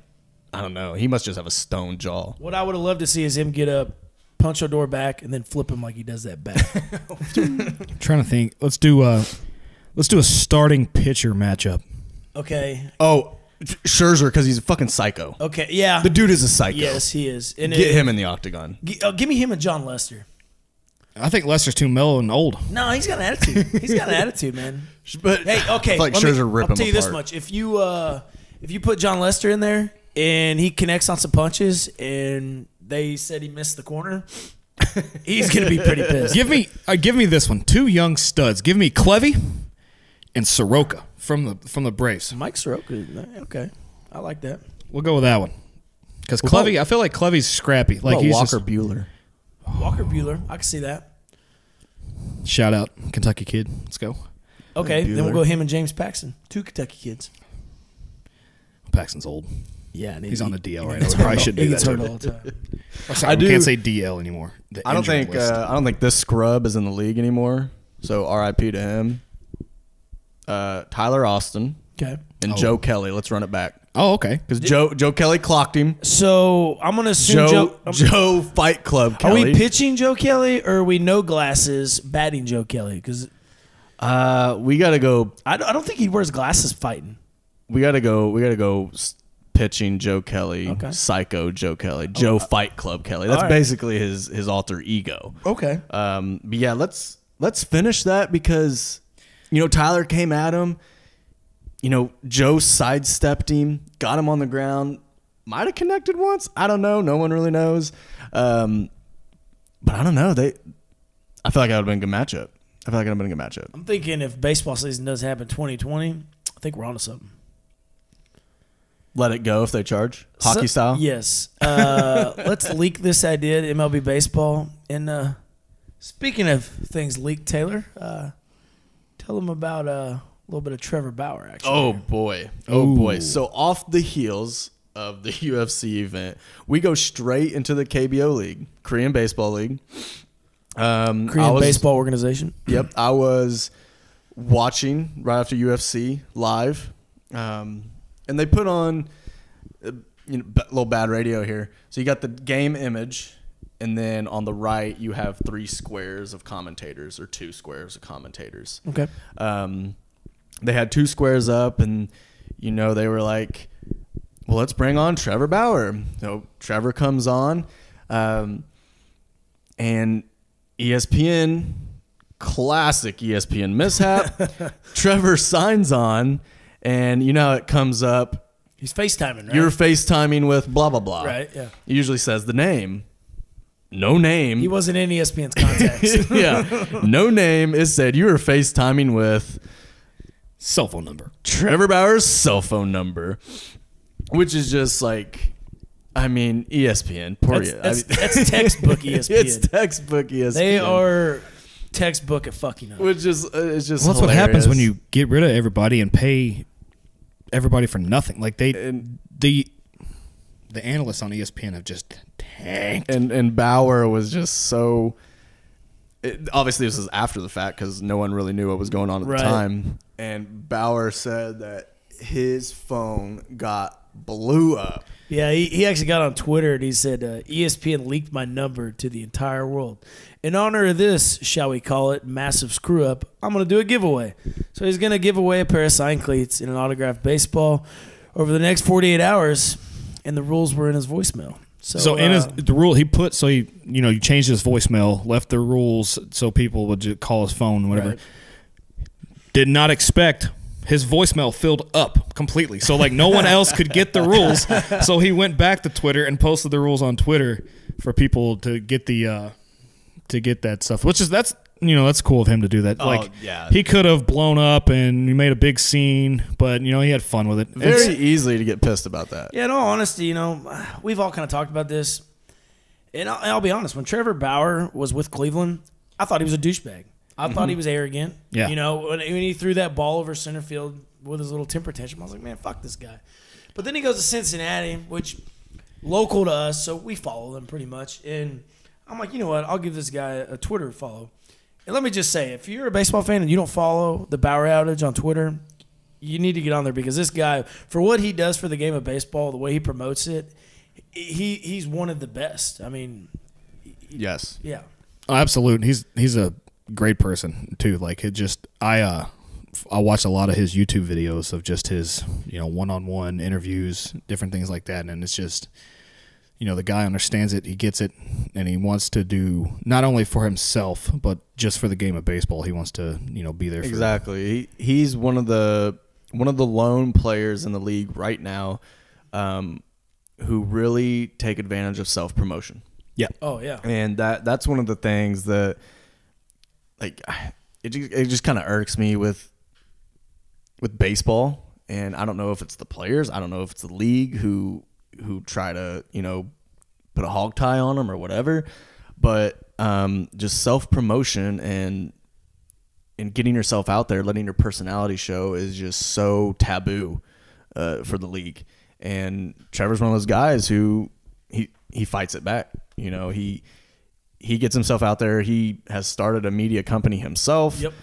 don't know. He must just have a stone jaw. What I would have loved to see is him get up, punch Odor back, and then flip him like he does that back. I'm trying to think. Let's do a starting pitcher matchup. Okay. Oh, Scherzer, because he's a fucking psycho. Okay, yeah. The dude is a psycho. Yes, he is. And Get him in the octagon. Give me him and John Lester. I think Lester's too mellow and old. No, he's got an attitude. He's got an attitude, man. But hey, okay. I feel like Scherzer rip him I'll tell you this apart. much: if you put John Lester in there and he connects on some punches, and they said he missed the corner, he's gonna be pretty pissed. Give me this one. 2 young studs. Give me Clevy and Soroka from the Braves. Mike Soroka. Okay, I like that. We'll go with that one. Because Clevy, I feel like Clevy's scrappy. Like he's Walker just, Buehler. Walker Buehler. I can see that. shout out Kentucky kid. Let's go. Okay, then we'll go him and James Paxton. 2 Kentucky kids. Paxton's old. Yeah, and He's on the DL right now. We probably shouldn't do He gets that. hurt all the time. I can't say DL anymore. The I don't injured think list. I don't think this scrub is in the league anymore. So R.I.P. to him. Tyler Austin Okay. and Joe Kelly. Let's run it back Oh, okay. because Joe Kelly clocked him. So I'm gonna assume Joe Fight Club Are Kelly. we pitching Joe Kelly or are we no glasses batting Joe Kelly? Because we gotta go. I don't think he wears glasses fighting. We gotta go. Pitching Joe Kelly, Okay. Psycho Joe Kelly, Joe Fight Club Kelly. That's all right. basically his alter ego. Okay. But yeah, let's finish that because Tyler came at him. Joe sidestepped him, got him on the ground. Might have connected once. I don't know. No one really knows. But I don't know. I feel like that would have been a good matchup. I'm thinking if baseball season does happen 2020, I think we're onto something. Let it go if they charge hockey style. Yes. Let's leak this idea to MLB Baseball. And speaking of things leaked, Taylor, tell them about a little bit of Trevor Bauer. Actually. Oh boy. So off the heels of the UFC event, we go straight into the KBO League, Korean Baseball League. Korean Baseball Organization. Yep, I was watching right after UFC live, and they put on little bad radio here. So you got the game image, and then on the right you have 3 squares of commentators or 2 squares of commentators. Okay. They had 2 squares up, and they were like, well, let's bring on Trevor Bauer. So Trevor comes on, and ESPN, classic ESPN mishap. Trevor signs on, and it comes up. He's FaceTiming, right? You're FaceTiming with blah, blah, blah. Right, yeah. It usually says the name. No name. He wasn't in ESPN's contacts. Yeah. No name. It said you were FaceTiming with Cell phone number. Trevor Bauer's cell phone number, which is just like, ESPN. That's textbook ESPN. It's textbook ESPN. They are textbook at fucking up. Which is it's just Well, that's hilarious. what happens when you get rid of everybody and pay everybody for nothing. Like the analysts on ESPN have just tanked. And Bauer was just so. Obviously, this is after the fact because no one really knew what was going on at the time. And Bauer said that his phone blew up. Yeah, he actually got on Twitter and he said, ESPN leaked my number to the entire world. In honor of this, shall we call it, massive screw up, I'm going to do a giveaway. So he's going to give away a pair of signed cleats and an autographed baseball over the next 48 hours. And the rules were in his voicemail. So in the rule he put, so he you changed his voicemail, left the rules so people would just call his phone, whatever. Right. Did not expect his voicemail filled up completely, so like no one else could get the rules. So he went back to Twitter and posted the rules on Twitter for people to get that stuff. Which is that's cool of him to do that. Yeah. He could have blown up and he made a big scene, but he had fun with it. Very easily to get pissed about that. Yeah, in all honesty, we've all kind of talked about this. And I'll be honest, when Trevor Bauer was with Cleveland, I thought he was a douchebag. I thought he was arrogant. Yeah. When he threw that ball over center field with his little temper tantrum, I was like, man, fuck this guy. But then he goes to Cincinnati, which local to us, so we follow them pretty much. And I'm like, you know what? I'll give this guy a Twitter follow. And let me just say, if you're a baseball fan and you don't follow the Bauer outage on Twitter, you need to get on there because this guy, for what he does for the game of baseball, the way he promotes it, he's one of the best. Yes. Yeah. Oh, absolutely. He's a great person too. Like it just I watched a lot of his YouTube videos of just his, one-on-one interviews, different things like that. And it's just, the guy understands it, he gets it, and he wants to do not only for himself, but just for the game of baseball. He wants to, be there. Exactly. He's one of the lone players in the league right now who really take advantage of self-promotion. Yeah. Oh, yeah. And that's one of the things that, like, it just kind of irks me with baseball. And I don't know if it's the players, I don't know if it's the league who try to, put a hog tie on them or whatever, but just self-promotion and getting yourself out there, letting your personality show is just so taboo for the league. And Trevor's one of those guys who he fights it back. He gets himself out there. He has started a media company himself. Yep.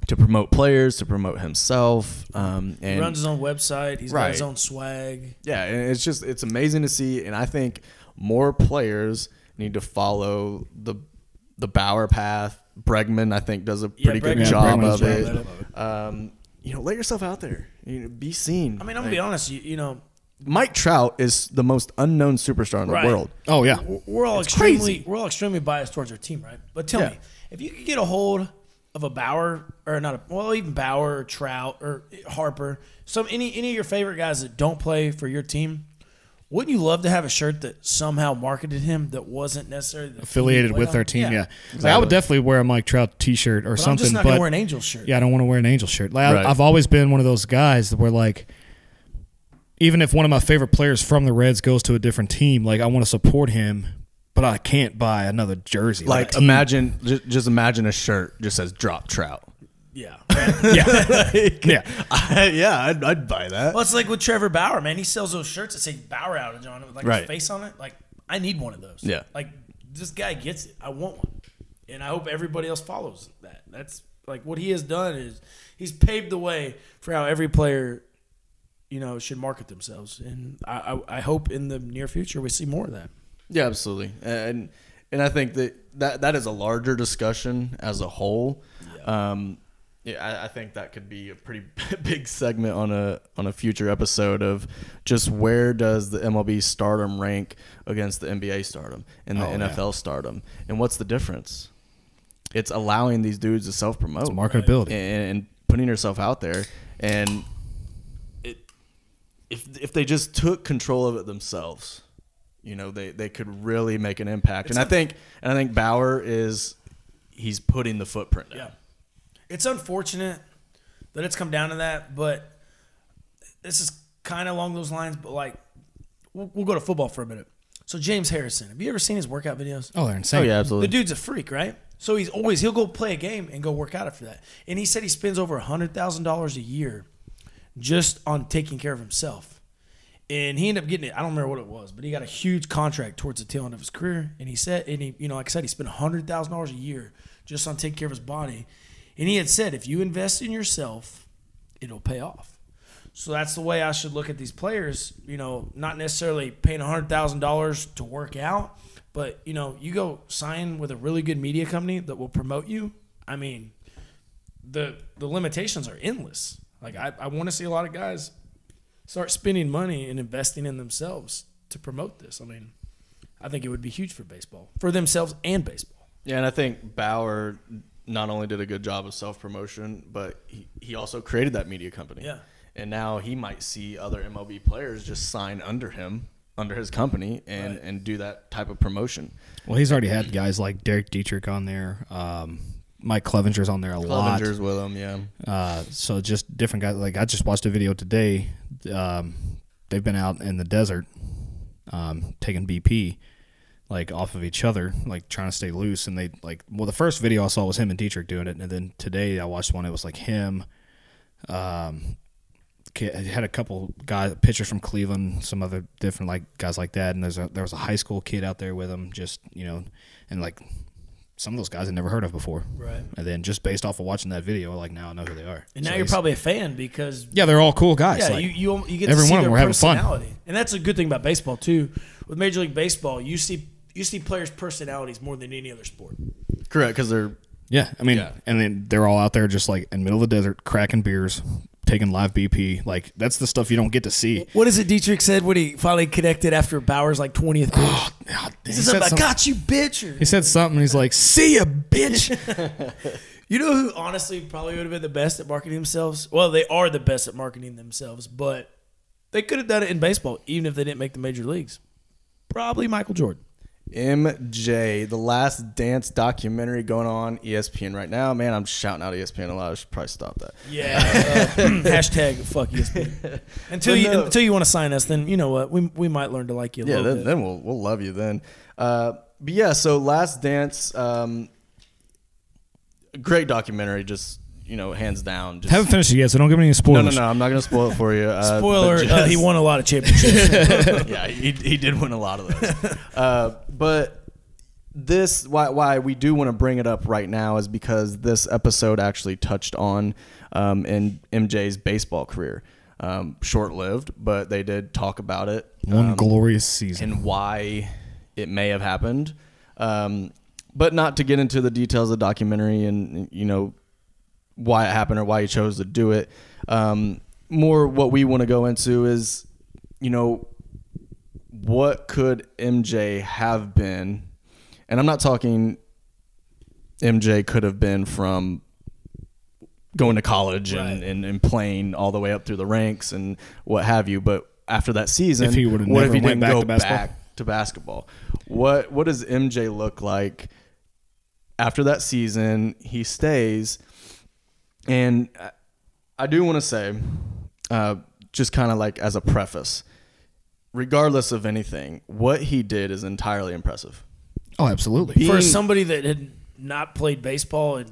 To promote players, to promote himself. And he runs his own website. He's got his own swag. Yeah, and it's amazing to see. And I think more players need to follow the Bauer path. Bregman, I think, does a pretty good job of it. Let yourself out there. Be seen. I mean, I'm going to be honest. Mike Trout is the most unknown superstar in the world. Oh, yeah. We're all extremely biased towards our team, right? But tell me, if you could get a hold of a Bauer, or even Bauer or Trout or Harper, any of your favorite guys that don't play for your team, wouldn't you love to have a shirt that somehow marketed him that wasn't necessarily affiliated with their team? Yeah. Exactly. I would definitely wear a Mike Trout T-shirt or something. I'm just not going to wear an Angels shirt. Yeah, I don't want to wear an Angels shirt. Like, I've always been one of those guys where, like, even if one of my favorite players from the Reds goes to a different team, like, I want to support him, but I can't buy another jersey. Like just imagine a shirt just says "Drop Trout." Yeah, I'd buy that. Well, it's like with Trevor Bauer, man. He sells those shirts that say Bauer outage on it with his face on it. Like, I need one of those. Yeah, like this guy gets it. I want one, and I hope everybody else follows that. That's like what he has done is he's paved the way for how every player, should market themselves, and I hope in the near future we see more of that. Yeah, absolutely, and I think that is a larger discussion as a whole. Yeah. I think that could be a pretty big segment on a future episode of just where does the MLB stardom rank against the NBA stardom and the NFL stardom, and what's the difference? It's allowing these dudes to self-promote, it's marketability, and putting yourself out there, and if they just took control of it themselves. They could really make an impact. And I think Bauer he's putting the footprint down. Yeah. It's unfortunate that it's come down to that, but this is kind of along those lines. But, like, we'll go to football for a minute. So, James Harrison, have you ever seen his workout videos? Oh, they're insane. Oh, yeah, absolutely. The dude's a freak, right? So, he'll go play a game and go work out after that. And he said he spends over $100,000 a year just on taking care of himself. And he ended up getting it. I don't remember what it was, but he got a huge contract towards the tail end of his career. And he said, like I said, he spent $100,000 a year just on taking care of his body. And he had said, if you invest in yourself, it'll pay off. So that's the way I should look at these players. Not necessarily paying $100,000 to work out, but you go sign with a really good media company that will promote you. I mean, the limitations are endless. Like I want to see a lot of guys start spending money and investing in themselves to promote this. I mean, I think it would be huge for baseball, for themselves and baseball. Yeah, and I think Bauer not only did a good job of self-promotion, but he also created that media company. Yeah. And now he might see other MLB players just sign under his company, and do that type of promotion. Well, he's already had guys like Derek Dietrich on there. Mike Clevenger's on there a lot. Clevenger's with him, yeah. So just different guys. Like, I just watched a video today. They've been out in the desert taking BP, like, off of each other, like, trying to stay loose. And the first video I saw was him and Dietrich doing it. And then today I watched one. It was like him. Had a couple pitchers from Cleveland, some other different, like, guys like that. And there was a high school kid out there with him, just, and, like, some of those guys I'd never heard of before. Right. And then just based off of watching that video, like, now I know who they are. And now you're probably a fan because... Yeah, they're all cool guys. Yeah, like, you get to see one of their them were having personality. fun. And that's a good thing about baseball, too. With Major League Baseball, you see players' personalities more than any other sport. Correct, because Yeah, I mean, Yeah. and then they're all out there just like in the middle of the desert, cracking beers, taking live BP. Like, that's the stuff you don't get to see. What is it Dietrich said when he finally connected after Bauer's like 20th pitch? He said, I got you, bitch. He said something. He's like, "See ya, bitch." You know who honestly probably would have been the best at marketing themselves? Well, they are the best at marketing themselves, but they could have done it in baseball, even if they didn't make the major leagues. Probably Michael Jordan. MJ, the Last Dance documentary going on ESPN right now. Man, I'm shouting out ESPN a lot. I should probably stop that. Yeah. Hashtag fuck ESPN. Until you want to sign us, then you know what? We might learn to like you a little bit. Then we'll love you then. But yeah, so Last Dance, great documentary, just hands down. Just, Haven't finished it yet, so don't give me any spoilers. No, I'm not going to spoil it for you. Spoiler: he won a lot of championships. Yeah, he did win a lot of those. But this, why we do want to bring it up right now is because this episode actually touched on in MJ's baseball career. Short-lived, but they did talk about it. One glorious season. And why it may have happened. But not to get into the details of the documentary and, why it happened or why he chose to do it. More what we want to go into is, what could MJ have been? And I'm not talking MJ could have been from going to college and playing all the way up through the ranks and what have you. But after that season, if he would have what never if he went didn't go back to basketball? back to basketball? What does MJ look like after that season? He stays. And I do want to say, just kind of like as a preface, regardless of anything, what he did is entirely impressive. Oh, absolutely. For somebody that had not played baseball in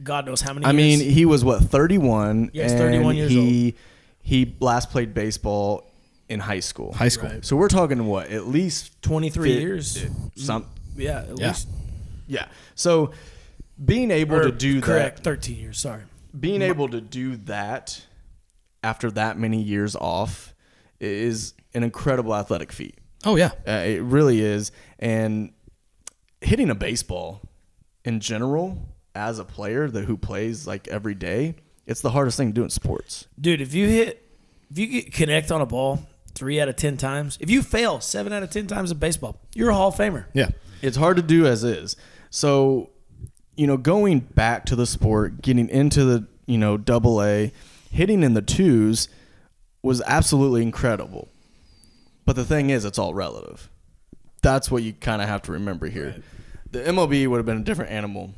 God knows how many years. I mean, he was, 31? Yes, 31 years old. He last played baseball in high school. Right. So we're talking, at least 23 years? Yeah, at least. Yeah. So being able to do correct, that. 13 years, sorry. Being able to do that after that many years off is an incredible athletic feat. Oh, yeah. It really is. And hitting a baseball in general as a player who plays like every day, it's the hardest thing to do in sports. Dude, if you connect on a ball 3 out of 10 times, if you fail 7 out of 10 times in baseball, you're a Hall of Famer. Yeah. It's hard to do as is. So, going back to the sport, getting into the, AA, hitting in the twos was absolutely incredible. But the thing is, it's all relative. That's what you kind of have to remember here. Right. The MLB would have been a different animal.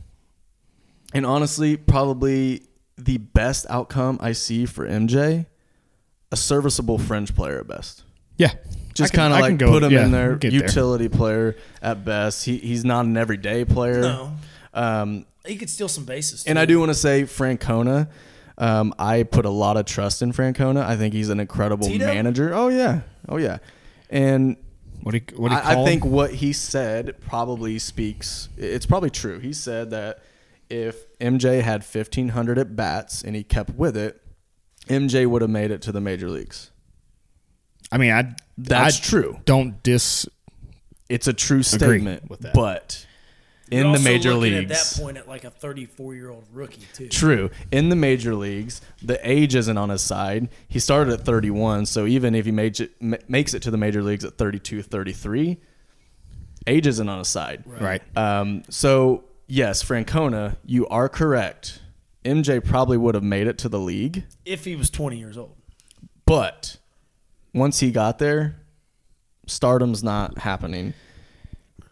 And honestly, probably the best outcome I see for MJ, a serviceable fringe player at best. Yeah. Just kind of like put him in there, utility player at best. He's not an everyday player. No. He could steal some bases, too. And I do want to say Francona. I put a lot of trust in Francona. I think he's an incredible manager. Oh, yeah. And I think what he said probably speaks. It's probably true. He said that if MJ had 1,500 at bats and he kept with it, MJ would have made it to the major leagues. I mean, that's true. It's a true statement with that. But in the major leagues, at that point, at like a 34-year-old rookie too. True. In the major leagues, the age isn't on his side. He started at 31, so even if he makes it to the major leagues at 32, 33, age isn't on his side. Right. So yes, Francona, you are correct. MJ probably would have made it to the league if he was 20 years old. But once he got there, stardom's not happening.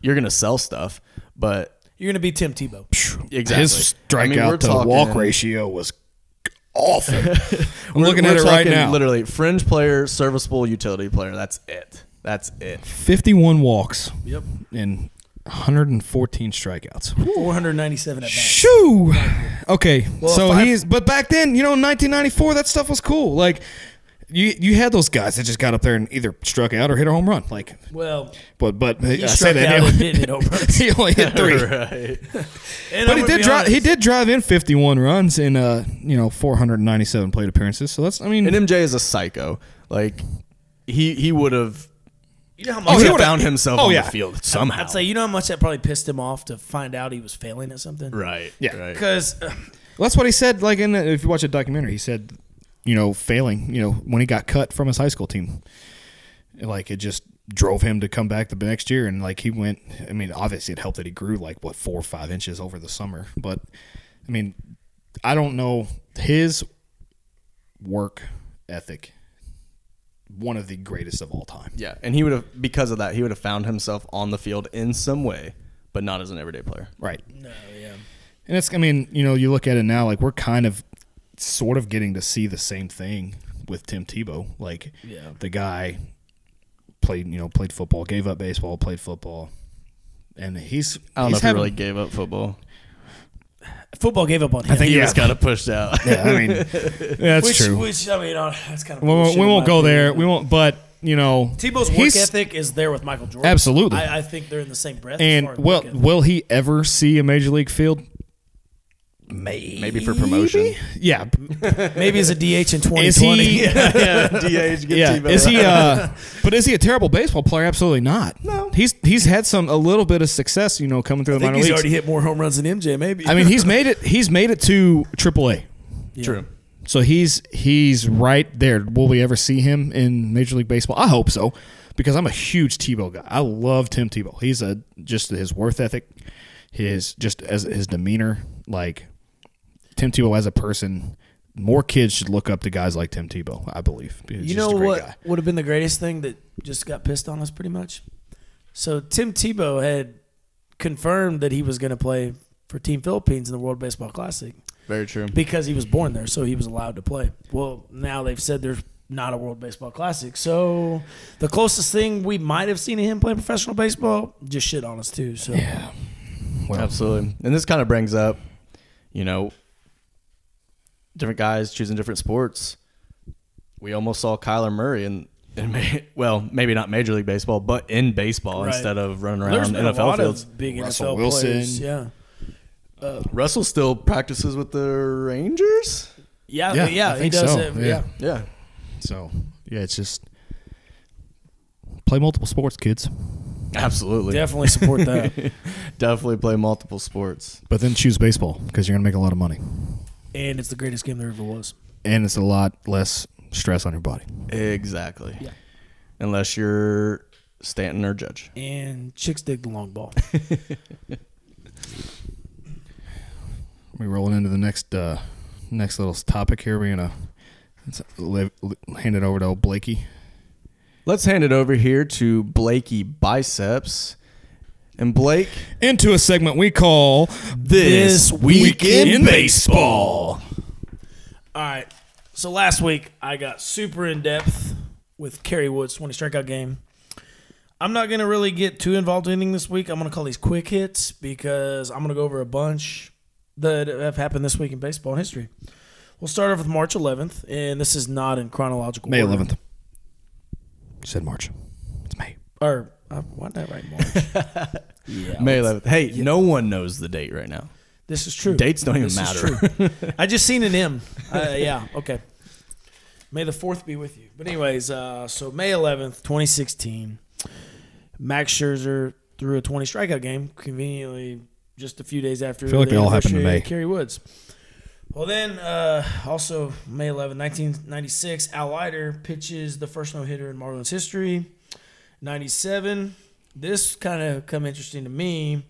You're going to sell stuff, but you're going to be Tim Tebow. Exactly. His strikeout to walk ratio was awful. I'm looking at it right now. Literally, fringe player, serviceable utility player. That's it. 51 walks. Yep. And 114 strikeouts. 497 at bats. Shoo! Okay, well, so but back then, in 1994, that stuff was cool. Like, you had those guys that just got up there and either struck out or hit a home run. Like, well, but he struck out and didn't hit home runs. He only hit 3. Right. But he did drive in 51 runs in 497 plate appearances. So that's, and MJ is a psycho. Like, he would have You know how Oh, much he found himself on yeah. the field somehow. I'd say you know how much that probably pissed him off to find out he was failing at something. Right. Yeah. Right. Because Well, that's what he said. Like, if you watch a documentary, he said, failing. When he got cut from his high school team, like it just drove him to come back the next year, and like he went. I mean, obviously it helped that he grew like 4 or 5 inches over the summer. But I mean, I don't know his work ethic. One of the greatest of all time. Yeah, and he would have, because of that, he would have found himself on the field in some way, but not as an everyday player. Right. no, yeah. And it's, I mean, you look at it now, like we're kind of sort of getting to see the same thing with Tim Tebow. Like the guy played football, gave up baseball, played football. And I don't know if he really gave up football. Football gave up on him. I think he was kind of pushed out. Yeah, I mean, that's true. Which I mean, that's kind of. We won't go there. We won't. But Tebow's work ethic is there with Michael Jordan. Absolutely. I think they're in the same breath. And as far as will he ever see a major league field? Maybe for promotion. Yeah. maybe as a DH in 2020. Is he? DH, Yeah. Is he? But is he a terrible baseball player? Absolutely not. No. He's had a little bit of success. Coming through the I think minor he's leagues. already hit more home runs than MJ. Maybe. I mean, he's made it. He's made it to AAA. Yeah. True. So he's right there. Will we ever see him in Major League Baseball? I hope so, because I'm a huge Tebow guy. I love Tim Tebow. He's just his work ethic, his demeanor. Like Tim Tebow as a person, more kids should look up to guys like Tim Tebow. I believe. He's just a great guy. Would have been the greatest thing that just got pissed on us pretty much? So Tim Tebow had confirmed that he was going to play for Team Philippines in the World Baseball Classic. Very true. Because he was born there, so he was allowed to play. Well, now they've said there's not a World Baseball Classic. So the closest thing we might have seen of him playing professional baseball just shit on us too. So Yeah. Well, Absolutely. And this kind of brings up, different guys choosing different sports. We almost saw Kyler Murray maybe not Major League Baseball, but in baseball Right. instead of running there's around been a NFL lot fields. of big Russell NFL Wilson. players. Yeah. Russell still practices with the Rangers? Yeah, I he think does so. it. Yeah. Yeah. So it's just play multiple sports, kids. Absolutely. Definitely support that. Definitely play multiple sports. But then choose baseball because you're gonna make a lot of money, And it's the greatest game there ever was. and it's a lot less stress on your body. Exactly. Yeah. Unless you're Stanton or Judge. And chicks dig the long ball. We rolling into the next little topic here. We're gonna hand it over to old Blakey. Let's hand it over here to Blakey Biceps. And Blake, Into a segment we call This Week in Baseball. All right. So last week, I got super in-depth with Kerry Wood's 20 strikeout game. I'm not going to really get too involved in anything this week. I'm going to call these quick hits because I'm going to go over a bunch that have happened this week in baseball history. We'll start off with March 11th, and this is not in chronological May order. 11th. You said March. It's May. Or, why did I write March? Yeah, May 11th. Hey, no one knows the date right now. This is true. Dates don't even This is matter. true. I just seen an M. Yeah, okay. May the 4th be with you. But anyways, so May 11th, 2016, Max Scherzer threw a 20 strikeout game, conveniently just a few days after I feel like the they all happened in anniversary May. of Kerry Woods. Well, then, also May 11, 1996, Al Leiter pitches the first no-hitter in Marlins history. 97, this kind of come interesting to me.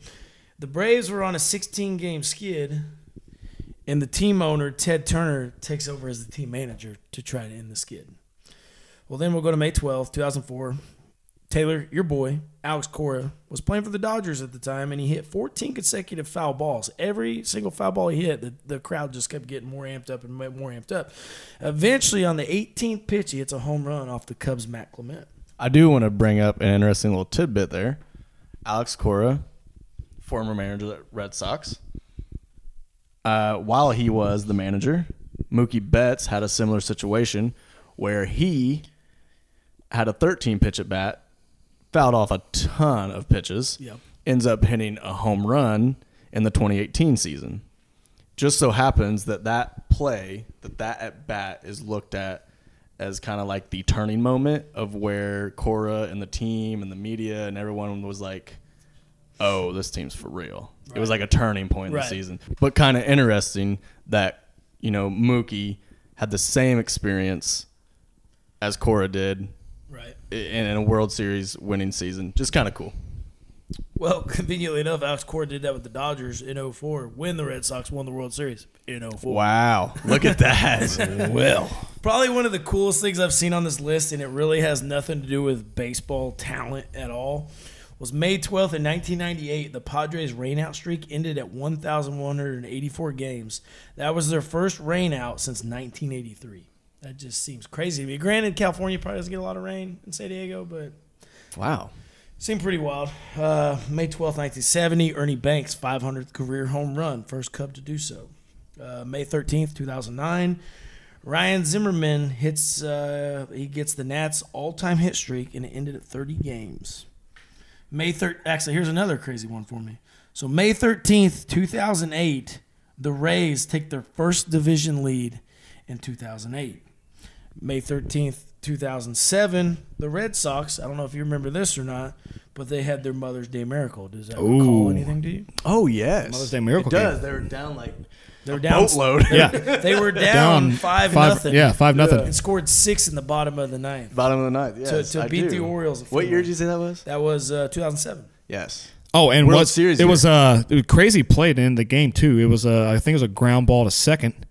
The Braves were on a 16-game skid, and the team owner, Ted Turner, takes over as the team manager to try to end the skid. Well, then we'll go to May 12th, 2004. Taylor, your boy, Alex Cora, was playing for the Dodgers at the time, and he hit 14 consecutive foul balls. Every single foul ball he hit, the crowd just kept getting more amped up and more amped up. Eventually, on the 18th pitch, he hits a home run off the Cubs' Matt Clement. I do want to bring up an interesting little tidbit there. Alex Cora, former manager of the Red Sox. While he was the manager, Mookie Betts had a similar situation where he had a 13-pitch at bat, fouled off a ton of pitches, ends up hitting a home run in the 2018 season. Just so happens that play, that at bat is looked at as kind of like the turning moment of where Cora and the team and the media and everyone was like, oh, this team's for real. Right. It was like a turning point in the season. But kind of interesting that, you know, Mookie had the same experience as Cora did in a World Series winning season. Just kind of cool. Well, conveniently enough, Alex Cora did that with the Dodgers in 2004 when the Red Sox won the World Series in 2004. Wow. Look at that. Well, probably one of the coolest things I've seen on this list, and it really has nothing to do with baseball talent at all, was May 12th in 1998. The Padres' rainout streak ended at 1,184 games. That was their first rainout since 1983. That just seems crazy to me. Granted, California probably doesn't get a lot of rain in San Diego, but wow. Seemed pretty wild. May 12th, 1970, Ernie Banks' 500th career home run, first Cub to do so. May 13th, 2009, Ryan Zimmerman gets the Nats' all-time hit streak, and it ended at 30 games. Actually, here's another crazy one for me. So May 13th, 2008, the Rays take their first division lead in 2008. May 13th, 2007, the Red Sox, I don't know if you remember this or not, but they had their Mother's Day Miracle. Does that recall anything to you? Oh, yes. Mother's Day Miracle. It does. They were down like a boatload. Yeah. They were down 5-0. Yeah, 5-0. And scored 6 in the bottom of the ninth. Bottom of the ninth, yes. To beat the Orioles. What year did you say that was? That was 2007. Yes. Oh, and World Series it was crazy play in the game, too. It was, I think it was a ground ball to second.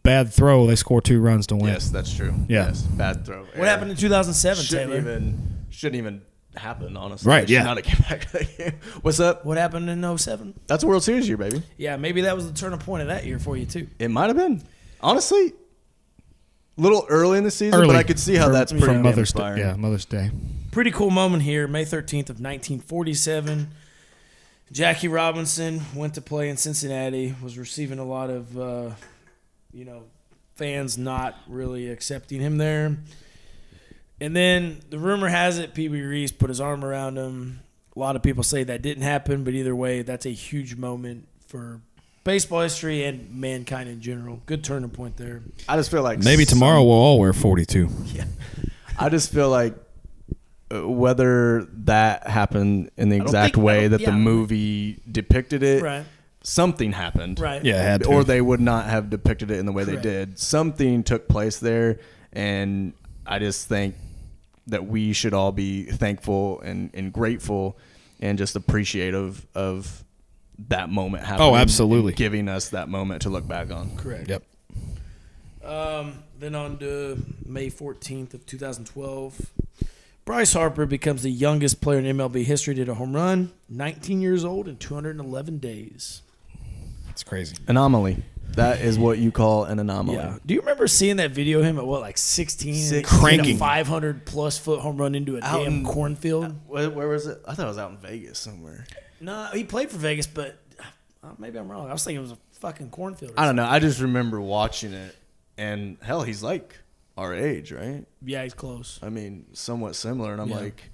Bad throw. They scored 2 runs to win. Yes, that's true. Yeah. Yes, bad throw. What happened in 2007, Taylor? Shouldn't even happen, honestly. Right, yeah. Not get back to that game. What's up? What happened in 07? That's a World Series year, baby. Yeah, maybe that was the turning point of that year for you, too. It might have been. Honestly, a little early in the season, but I could see how that's pretty Mother's inspiring. Day. Yeah, Mother's Day. Pretty cool moment here, May 13th of 1947. Jackie Robinson went to play in Cincinnati, was receiving a lot of, fans not really accepting him there. And then the rumor has it Pee Wee Reese put his arm around him. A lot of people say that didn't happen, but either way, that's a huge moment for baseball history and mankind in general. Good turning point there. I just feel like maybe tomorrow we'll all wear 42. Yeah. I just feel like whether that happened in the exact way that the movie depicted it, right. Something happened. Right. Yeah, it had to. Or they would not have depicted it in the way they did. Something took place there, and I just think that we should all be thankful and grateful and just appreciative of that moment happening. Oh, absolutely. Giving us that moment to look back on. Correct. Yep. Then on to May 14th of 2012. Bryce Harper becomes the youngest player in MLB history to hit a home run, 19 years old and 211 days. That's crazy. Anomaly. That is what you call an anomaly. Yeah. Do you remember seeing that video of him at like 16? Cranking. A 500-plus foot home run into a damn cornfield. Where was it? I thought it was out in Vegas somewhere. No, he played for Vegas, but maybe I'm wrong. I was thinking it was a fucking cornfield. I don't know. I just remember watching it, and hell, he's like our age, right? Yeah, he's close. I mean, somewhat similar, and I'm like,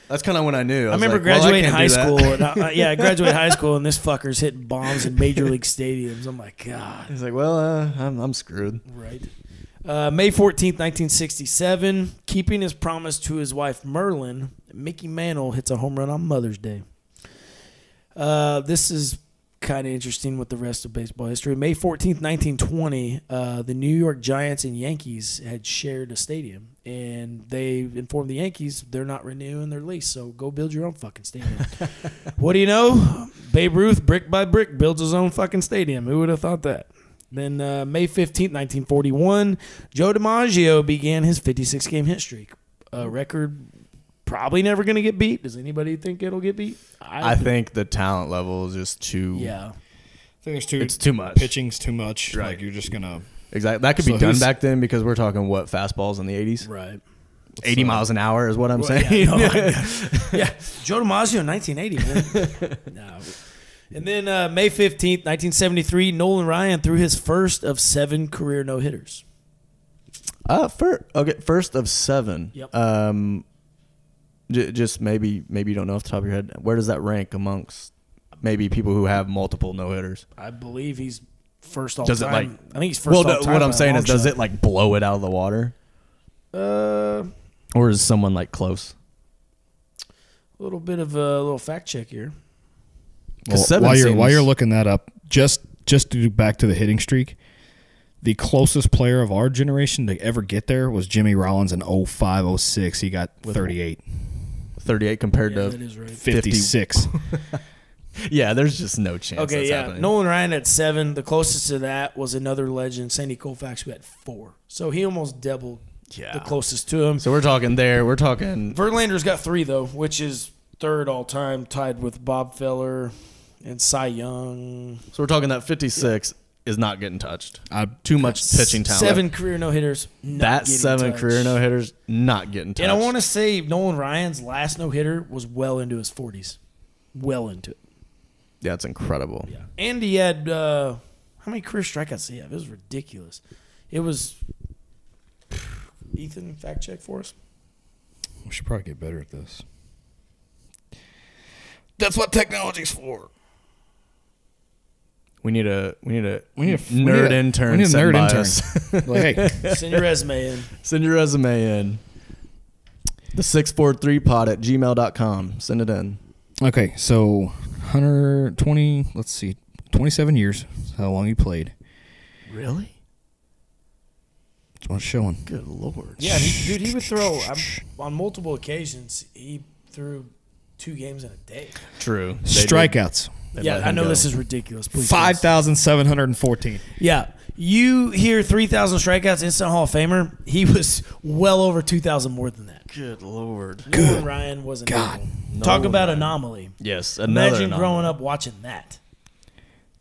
that's kind of when I knew. I remember graduating high school. I graduated high school, and this fucker's hitting bombs in major league stadiums. I'm like, God. He's like, well, I'm screwed. Right. May 14th, 1967, keeping his promise to his wife Merlin, Mickey Mantle hits a home run on Mother's Day. This is kind of interesting with the rest of baseball history. May 14th, 1920, the New York Giants and Yankees had shared a stadium, and they informed the Yankees they're not renewing their lease, so go build your own fucking stadium. What do you know? Babe Ruth, brick by brick, builds his own fucking stadium. Who would have thought that? Then May 15th, 1941, Joe DiMaggio began his 56-game hit streak. A record probably never going to get beat. Does anybody think it'll get beat? I think the talent level is just too. Yeah. I think it's too much. Pitching's too much. Right. Like you're just gonna. Exactly. That could be done back then because we're talking fastballs in the 80s. Right. 80 miles an hour is what I'm saying. Yeah. Joe DiMaggio, 1980, man. No. And then May 15th, 1973, Nolan Ryan threw his first of 7 career no-hitters. First of 7. Yep. Just maybe you don't know off the top of your head. Where does that rank amongst maybe people who have multiple no-hitters? I believe he's first all Does time. it like? I think he's first all time. What I'm saying by a is, does long it like blow it out of the water, shot. or is someone like close? A little bit of a little fact check here. Well, while you're looking that up, just to do back to the hitting streak, the closest player of our generation to ever get there was Jimmy Rollins in 05-06. He got 38. 38 compared Yeah, to that is right. 56. Yeah, there's just no chance. Okay, that's yeah. happening. Nolan Ryan at 7. The closest to that was another legend, Sandy Koufax, who had 4. So he almost doubled the closest to him. So we're talking there. We're talking. Verlander's got 3 though, which is third all time, tied with Bob Feller and Cy Young. So we're talking that 56 is not getting touched. Too much pitching talent. 7 career no hitters. That 7 career no hitters not getting touched. And I want to say Nolan Ryan's last no hitter was well into his 40s, well into it. Yeah, it's incredible. Yeah, and he had how many career strikeouts did he have? It was ridiculous. It was Ethan, fact check for us. We should probably get better at this. That's what technology's for. We need a nerd intern. We need a sent nerd by intern. us. Like, hey, Send your resume in. Send your resume in. The 643pod at gmail.com. Send it in. okay, so 120. Let's see, 27 years. That's how long he played. Really? That's what it's showing. Good Lord. Yeah, he would throw on multiple occasions. He threw 2 games in a day. True. Strikeouts. Yeah, I know this is ridiculous. Please, 5,714. Yeah, you hear 3,000 strikeouts, instant Hall of Famer. He was well over 2,000 more than that. Good Lord. Nolan Ryan was an animal. Talk about anomaly. Yes. Another Imagine anomaly. growing up watching that.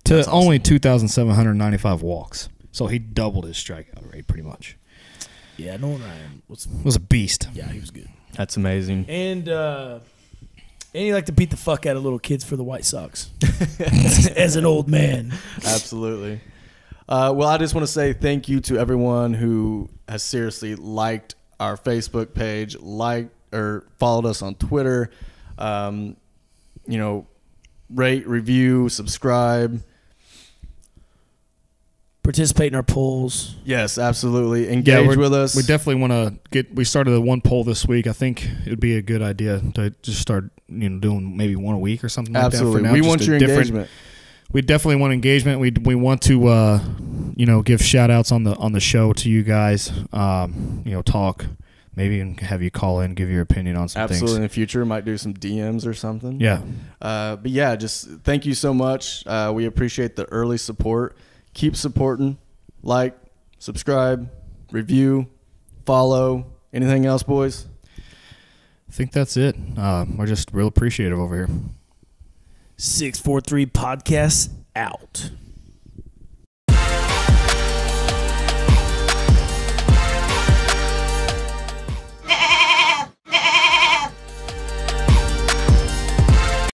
To That's only 2,795 walks. So he doubled his strikeout rate pretty much. Yeah, Nolan Ryan Was a beast. Yeah, he was good. That's amazing. And he liked to beat the fuck out of little kids for the White Sox as an old man. Absolutely. Well, I just want to say thank you to everyone who has seriously liked our Facebook page, liked or followed us on Twitter. Rate, review, subscribe. Participate in our polls. Yes, absolutely. Engage with us. We definitely want to get. We started one poll this week. I think it would be a good idea to just start, doing maybe one a week or something. Absolutely. Like that. For now, We want your engagement. We definitely want engagement. We want to give shout outs on the show to you guys. Talk. Maybe even have you call in, give your opinion on some things. Absolutely. In the future, might do some DMs or something. Yeah. But yeah, just thank you so much. We appreciate the early support. Keep supporting. Like, subscribe, review, follow. Anything else, boys? I think that's it. We're just real appreciative over here. 643 Podcast out.